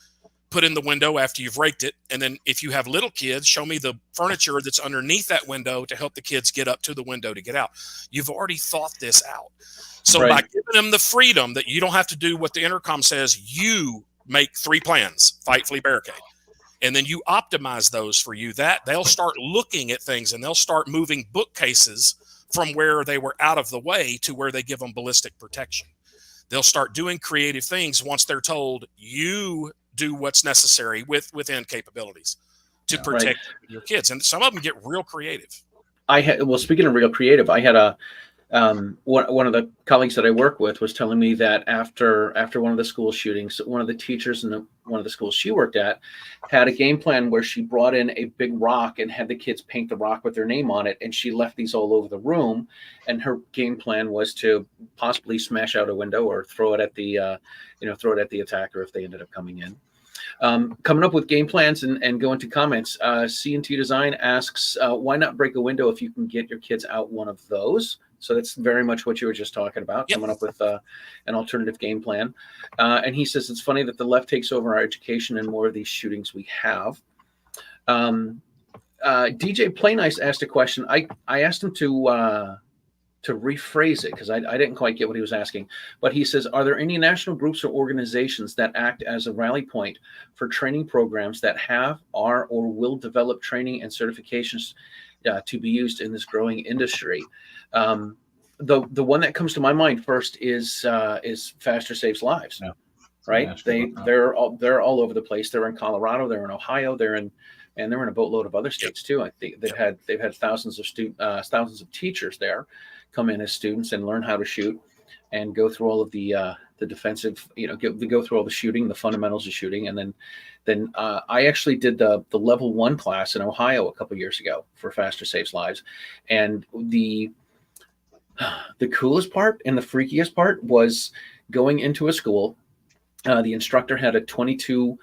put in the window after you've raked it. And then if you have little kids, show me the furniture that's underneath that window to help the kids get up to the window to get out. You've already thought this out. So by giving them the freedom that you don't have to do what the intercom says, you make 3 plans: fight, flee, barricade. And then you optimize those for you, that they'll start looking at things and they'll start moving bookcases from where they were out of the way to where they give them ballistic protection. They'll start doing creative things once they're told you do what's necessary within capabilities to protect your kids. And some of them get real creative. Speaking of real creative, I had One of the colleagues that I work with was telling me that after one of the school shootings, one of the teachers in one of the schools she worked at had a game plan where she brought in a big rock and had the kids paint the rock with their name on it, and she left these all over the room. And her game plan was to possibly smash out a window or throw it at the attacker if they ended up coming in. Coming up with game plans and go into comments. C&T Design asks, why not break a window if you can get your kids out one of those? So that's very much what you were just talking about, coming up with an alternative game plan. And he says, it's funny that the left takes over our education and more of these shootings we have. DJ Play Nice asked a question. I asked him to rephrase it because I didn't quite get what he was asking. But he says, are there any national groups or organizations that act as a rally point for training programs that are or will develop training and certifications to be used in this growing industry? The one that comes to my mind first is Faster Saves Lives. Yeah. Right? They're all over the place. They're in Colorado. They're in Ohio. They're in a boatload of other states too. I think they've had thousands of teachers there come in as students and learn how to shoot and go through all of the defensive, go through all the shooting, the fundamentals of shooting. And then I actually did the level 1 class in Ohio a couple years ago for Faster Saves Lives. And the coolest part and the freakiest part was going into a school. The instructor had a 22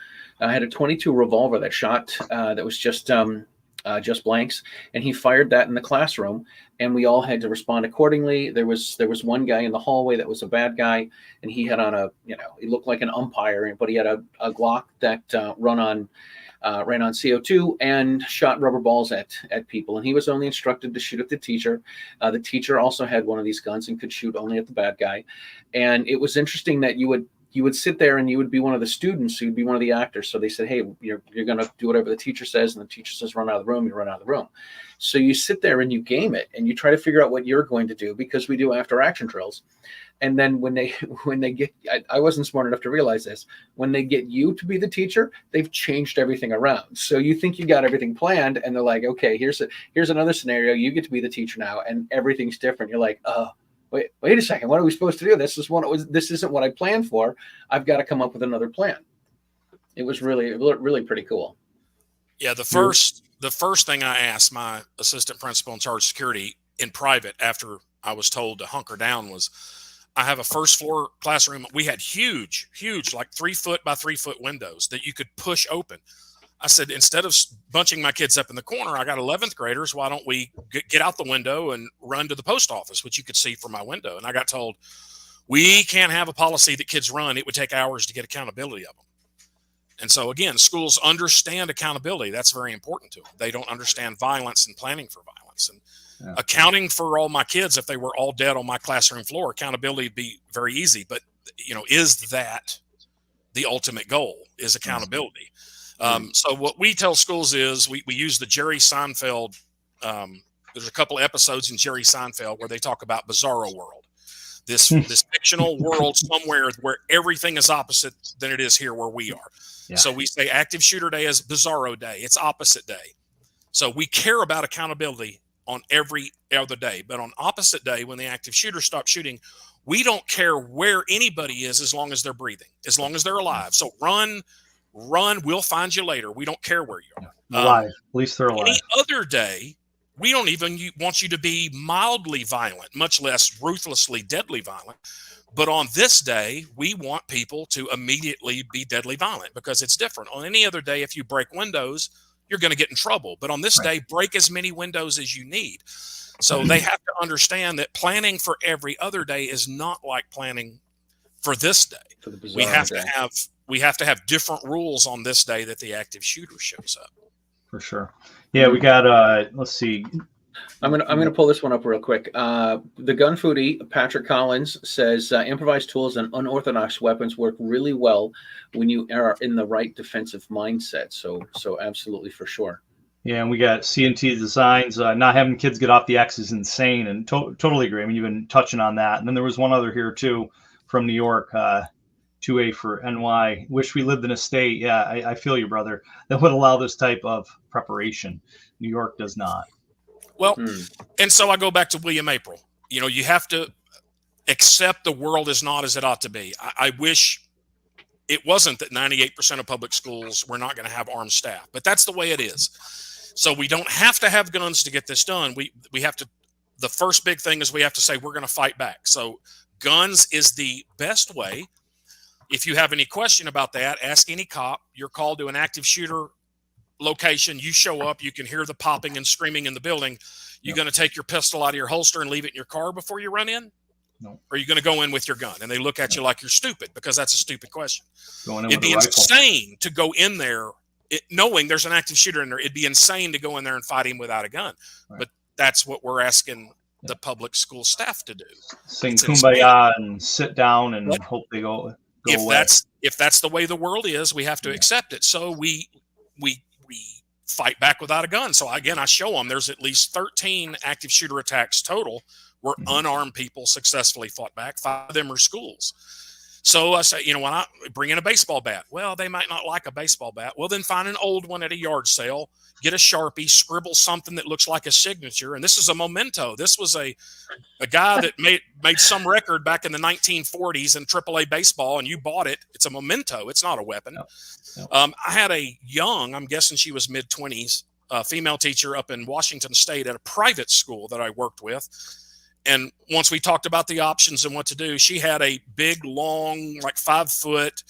revolver that shot that was just blanks, and he fired that in the classroom, and we all had to respond accordingly. There was one guy in the hallway that was a bad guy, and he had on he looked like an umpire, but he had a Glock that ran on CO2 and shot rubber balls at people, and he was only instructed to shoot at the teacher. The teacher also had one of these guns and could shoot only at the bad guy. And it was interesting that you would sit there and you would be one of the students, you'd be one of the actors. So they said, hey, you're going to do whatever the teacher says, and the teacher says run out of the room, you run out of the room. So you sit there and you game it and you try to figure out what you're going to do, because we do after action drills. And then when they get, I wasn't smart enough to realize this, when they get you to be the teacher, they've changed everything around. So you think you got everything planned, and they're like, okay, here's another scenario. You get to be the teacher now, and everything's different. You're like, wait a second. What are we supposed to do? This isn't what I planned for. I've got to come up with another plan. It was really, really pretty cool. Yeah. The first thing I asked my assistant principal in charge of security in private after I was told to hunker down was, I have a first floor classroom. We had huge, like 3 foot by 3 foot windows that you could push open. I said, instead of bunching my kids up in the corner, I got 11th graders. Why don't we get out the window and run to the post office, which you could see from my window? And I got told, we can't have a policy that kids run. It would take hours to get accountability of them. And so again, schools understand accountability. That's very important to them. They don't understand violence and planning for violence. And accounting for all my kids, if they were all dead on my classroom floor, accountability would be very easy. But, is that the ultimate goal, is accountability? So what we tell schools is we use the Jerry Seinfeld. There's a couple of episodes in Jerry Seinfeld where they talk about Bizarro World, this fictional world somewhere where everything is opposite than it is here where we are. Yeah. So we say active shooter day is Bizarro day. It's opposite day. So we care about accountability on every other day, but on opposite day, when the active shooter stops shooting, we don't care where anybody is as long as they're breathing, as long as they're alive. So run, we'll find you later. We don't care where you are. Alive. At least they're alive. Any other day, we don't even want you to be mildly violent, much less ruthlessly, deadly violent. But on this day, we want people to immediately be deadly violent, because it's different. On any other day, if you break windows, you're going to get in trouble. But on this day, break as many windows as you need. So they have to understand that planning for every other day is not like planning for this day. We have to have different rules on this day that the active shooter shows up. For sure. Yeah, we got let's see. I'm gonna pull this one up real quick. The gun foodie Patrick Collins says improvised tools and unorthodox weapons work really well when you are in the right defensive mindset. So absolutely, for sure. Yeah, and we got C&T Designs. Not having kids get off the X is insane, and totally agree. I mean, you've been touching on that. And then there was one other here too from New York. 2A for NY. Wish we lived in a state. Yeah, I feel you, brother. That would allow this type of preparation. New York does not. Well, and so I go back to William April. you have to accept the world is not as it ought to be. I wish it wasn't that 98% of public schools were not going to have armed staff, but that's the way it is. So we don't have to have guns to get this done. We have to, the first big thing is we have to say we're going to fight back. So guns is the best way. If you have any question about that, ask any cop. You're called to an active shooter location. You show up, you can hear the popping and screaming in the building. You going to take your pistol out of your holster and leave it in your car before you run in? No. Or are you going to go in with your gun? And they look at you like you're stupid, because that's a stupid question. It'd be insane to go in there knowing there's an active shooter in there. It'd be insane to go in there and fight him without a gun. Right. But that's what we're asking the public school staff to do. Sing Kumbaya and sit down and hope they go away. If that's the way the world is, we have to accept it. So we fight back without a gun. So again, I show them there's at least 13 active shooter attacks total where unarmed people successfully fought back. 5 of them are schools. So I say, when I bring in a baseball bat, well, they might not like a baseball bat. Well, then find an old one at a yard sale, get a Sharpie, scribble something that looks like a signature. And this is a memento. This was a guy that made some record back in the 1940s in AAA baseball, and you bought it. It's a memento. It's not a weapon. No. I had a young, I'm guessing she was mid-20s, female teacher up in Washington State at a private school that I worked with. And once we talked about the options and what to do, she had a big, long, like 5-foot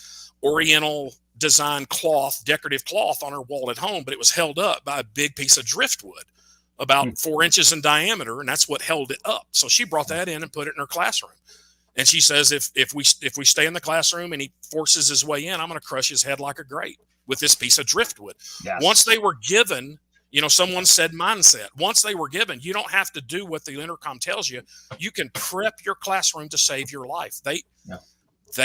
Oriental design cloth, decorative cloth on her wall at home, but it was held up by a big piece of driftwood, about 4 inches in diameter, and that's what held it up. So she brought that in and put it in her classroom. And she says, if we stay in the classroom and he forces his way in, I'm going to crush his head like a grate with this piece of driftwood. Yes. Once they were given, someone said mindset. Once they were given, you don't have to do what the intercom tells you. You can prep your classroom to save your life. They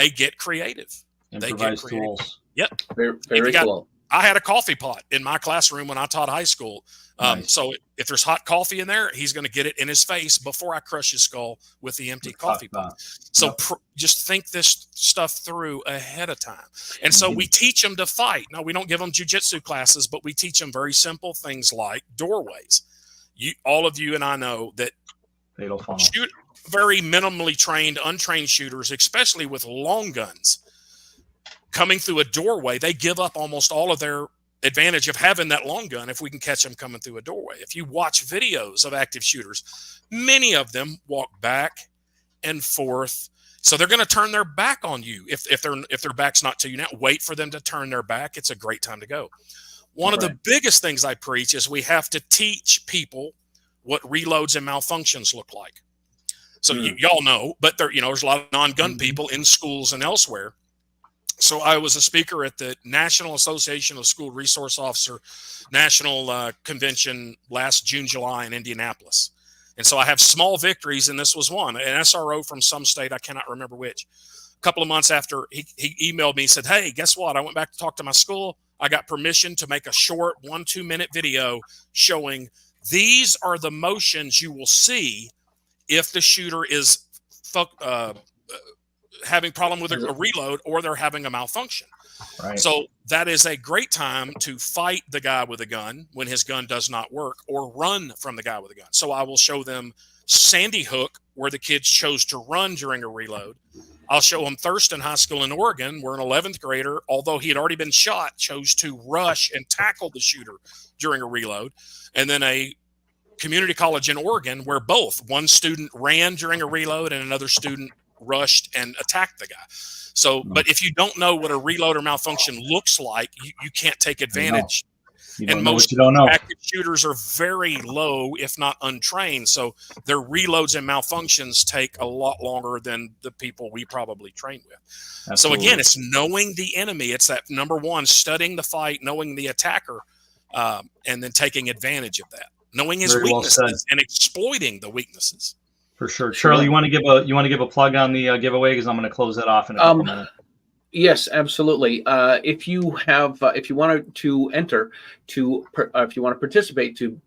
get creative. Improvise tools. Yep. Very cool. I had a coffee pot in my classroom when I taught high school. Nice. So if there's hot coffee in there, he's going to get it in his face before I crush his skull with the empty coffee pot. So just think this stuff through ahead of time. And so we teach them to fight. Now, we don't give them jujitsu classes, but we teach them very simple things like doorways. All of you and I know that very minimally trained, untrained shooters, especially with long guns, coming through a doorway, they give up almost all of their advantage of having that long gun if we can catch them coming through a doorway. If you watch videos of active shooters, many of them walk back and forth. So they're going to turn their back on you. If their back's not to you now, wait for them to turn their back. It's a great time to go. One of the biggest things I preach is we have to teach people what reloads and malfunctions look like. So y'all know, but there's a lot of non-gun people in schools and elsewhere. So I was a speaker at the National Association of School Resource Officer National Convention last June, July in Indianapolis. And so I have small victories, and this was one. An SRO from some state, I cannot remember which. A couple of months after, he emailed me and said, hey, guess what? I went back to talk to my school. I got permission to make a short 1-2 minute video showing these are the motions you will see if the shooter is having problem with a reload or they're having a malfunction. Right. So that is a great time to fight the guy with a gun when his gun does not work, or run from the guy with a gun. So I will show them Sandy Hook, where the kids chose to run during a reload. I'll show them Thurston High School in Oregon, where an 11th grader, although he had already been shot, chose to rush and tackle the shooter during a reload. And then a community college in Oregon, where one student ran during a reload and another student rushed and attacked the guy. So, but if you don't know what a reload or malfunction looks like, you can't take advantage. And most active shooters are very low, if not untrained. So their reloads and malfunctions take a lot longer than the people we probably train with. Absolutely. So again, it's knowing the enemy. It's that number one, studying the fight, knowing the attacker, and then taking advantage of that, knowing his weaknesses and exploiting the weaknesses. For sure. Charlie, you want to give a plug on the giveaway, because I'm going to close that off in a couple minutes. Yes, absolutely. If you want to enter if you want to participate oh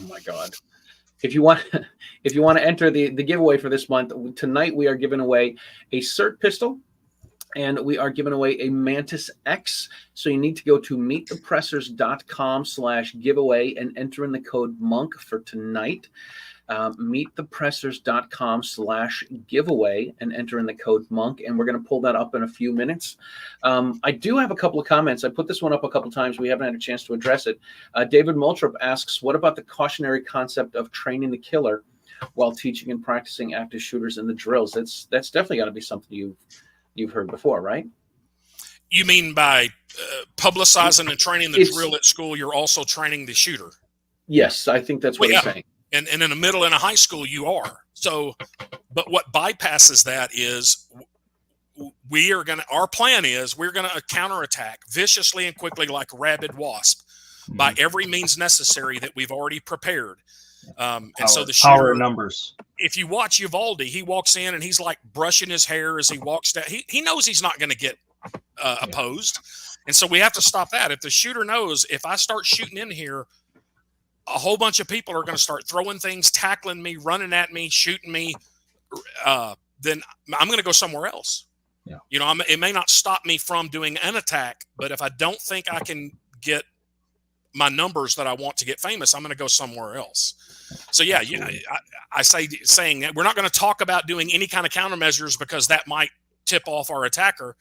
my God, if you want to enter the giveaway for this month, tonight we are giving away a SIRT pistol, and we are giving away a Mantis X. So you need to go to meetthepressers.com/giveaway and enter in the code MONK for tonight. meetthepressers.com/giveaway and enter in the code MONK, and we're going to pull that up in a few minutes. I do have a couple of comments. I put this one up a couple of times. We haven't had a chance to address it. David Moultrup asks, what about the cautionary concept of training the killer while teaching and practicing active shooters in the drills? That's definitely got to be something you've heard before, right? You mean by publicizing and training the drill at school, you're also training the shooter? Yes, I think that's what he's saying. And in a middle and a high school, you are. So, but what bypasses that is our plan is we're going to counterattack viciously and quickly like a rabid wasp by every means necessary that we've already prepared. And so the shooter, power numbers. If you watch Uvalde, he walks in and he's like brushing his hair as he walks down. He knows he's not going to get opposed. And so we have to stop that. If the shooter knows, if I start shooting in here, a whole bunch of people are going to start throwing things, tackling me, running at me, shooting me, then I'm going to go somewhere else. Yeah. You know, it may not stop me from doing an attack, but if I don't think I can get my numbers that I want to get famous, I'm going to go somewhere else. So yeah, I saying that we're not going to talk about doing any kind of countermeasures because that might tip off our attacker.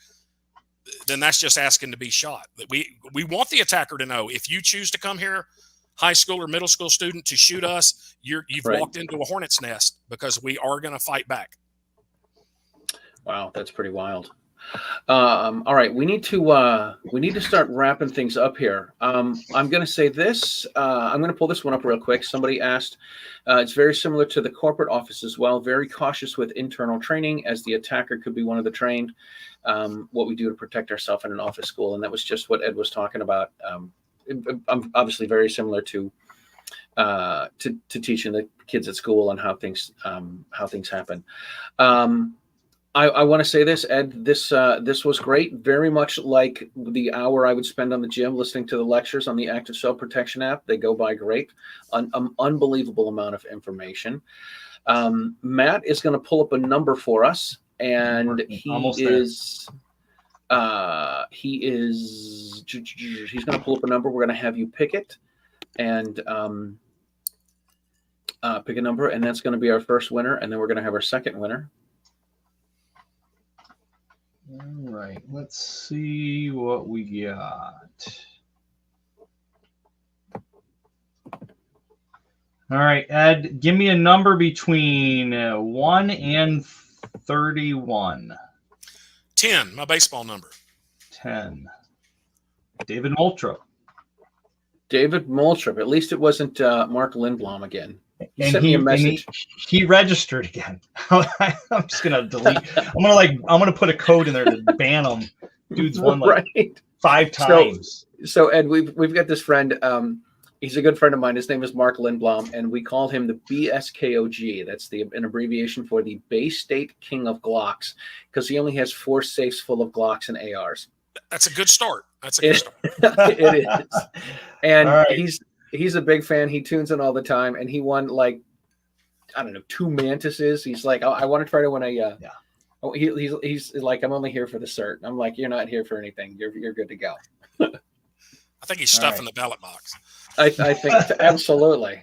Then that's just asking to be shot. We want the attacker to know, if you choose to come here, high school or middle school student, to shoot us, you've walked into a hornet's nest, because we are going to fight back. Wow, that's pretty wild. All right, we need to start wrapping things up here. I'm going to say this. I'm going to pull this one up real quick. Somebody asked, it's very similar to the corporate office as well. Very cautious with internal training, as the attacker could be one of the trained. What we do to protect ourselves in an office school, and that was just what Ed was talking about. I'm obviously very similar to teaching the kids at school on how things happen. I want to say this, Ed. This was great. Very much like the hour I would spend on the gym listening to the lectures on the Active Cell Protection app. They go by great. An unbelievable amount of information. Matt is going to pull up a number for us, and he's going to pull up a number. We're going to have you pick it, and pick a number, and that's going to be our first winner, and then we're going to have our second winner. All right, let's see what we got. All right, Ed, give me a number between 1 and 31. 10, my baseball number. 10. David Moultrup. David Moultrup. At least it wasn't Mark Lindblom again. He and sent me a message. He registered again. I'm just gonna delete. I'm gonna put a code in there to ban him. Dude's won like 5 times. So Ed, we've got this friend. He's a good friend of mine. His name is Mark Lindblom, and we call him the BSKOG. That's an abbreviation for the Bay State King of Glocks, because he only has 4 safes full of Glocks and ARs. That's a good start. It is. And he's a big fan. He tunes in all the time, and he won 2 mantises. He's like, I want to try to win a. He's like, I'm only here for the cert. I'm like, you're not here for anything. You're good to go. I think he's stuffing the ballot box. I think absolutely.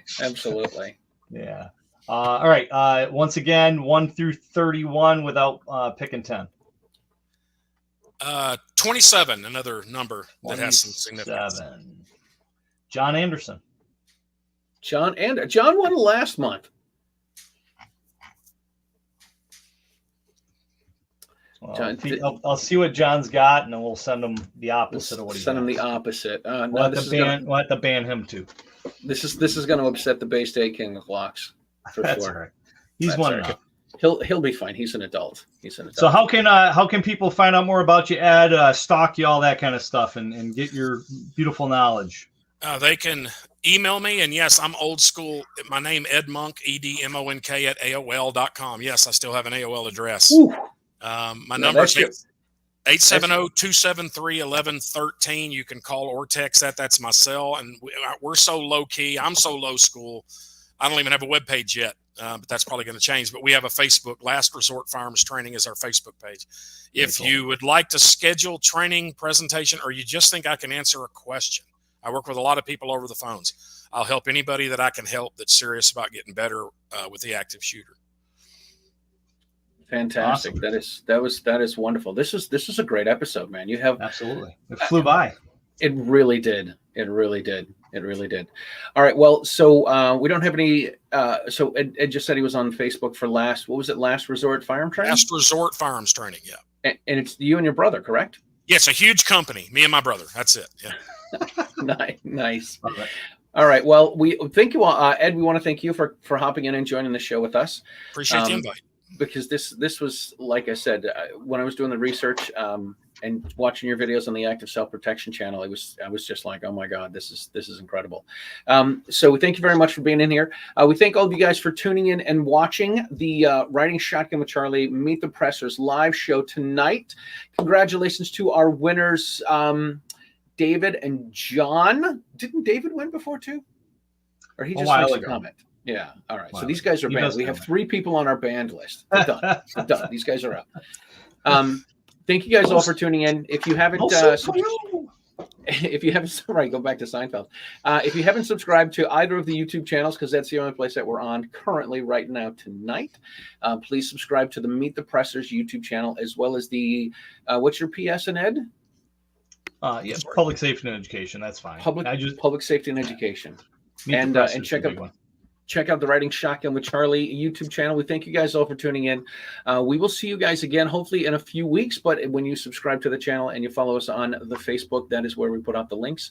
Yeah. All right. Once again, 1 through 31 without picking 10. 27, another number that has some significance. John Anderson. John won last month. Well, I'll see what John's got, and then we'll send him the opposite of what he send him the opposite. We'll have to ban him too. This is going to upset the Bay State King of Glocks for That's sure. Right. He's won enough. He'll be fine. He's an adult. So how can people find out more about you, Ed, stalk you, all that kind of stuff, and get your beautiful knowledge? They can email me, and yes, I'm old school. My name, Ed Monk, EDMONK at AOL.com. Yes, I still have an AOL address. My number is 870-273-1113. You can call or text that. That's my cell, and we're so low key. I'm so low school. I don't even have a web page yet, but that's probably going to change. But we have a Facebook. Last Resort Firearms Training is our Facebook page. If you would like to schedule training presentation, or you just think I can answer a question, I work with a lot of people over the phones. I'll help anybody that I can help that's serious about getting better with the active shooter. Fantastic. Awesome. That is wonderful. This is a great episode, man. You have absolutely. It flew by. It really did. It really did. It really did. All right. Well, so we don't have any. So Ed just said he was on Facebook for Last Resort Firearm Training? Last Resort Firearms Training. Yeah. And it's you and your brother, correct? Yeah, it's a huge company. Me and my brother. That's it. Yeah. Nice. All right. Well, we thank you all, Ed. We want to thank you for hopping in and joining the show with us. Appreciate the invite. Because this was, like I said, when I was doing the research and watching your videos on the Active Self-Protection channel, I was just like, oh my God, this is incredible. So thank you very much for being in here. We thank all of you guys for tuning in and watching the Riding Shotgun with Charlie Meet the Pressers live show tonight. Congratulations to our winners, David and John. Didn't David win before too? Or he just likes to comment? Yeah. All right. Wow. So these guys are banned. We have 3 people on our banned list. They're done. They're done. These guys are out. Thank you guys all for tuning in. If you haven't, right, go back to Seinfeld. If you haven't subscribed to either of the YouTube channels, because that's the only place that we're on currently right now tonight, please subscribe to the Meet the Pressers YouTube channel, as well as the what's your PS and Ed? Yes, Public Safety and Education. That's fine. Public Safety and Education, and check out the Riding Shotgun with Charlie YouTube channel. We thank you guys all for tuning in. We will see you guys again, hopefully in a few weeks. But when you subscribe to the channel and you follow us on the Facebook, that is where we put out the links.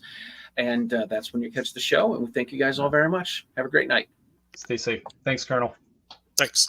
And that's when you catch the show. And we thank you guys all very much. Have a great night. Stay safe. Thanks, Colonel. Thanks.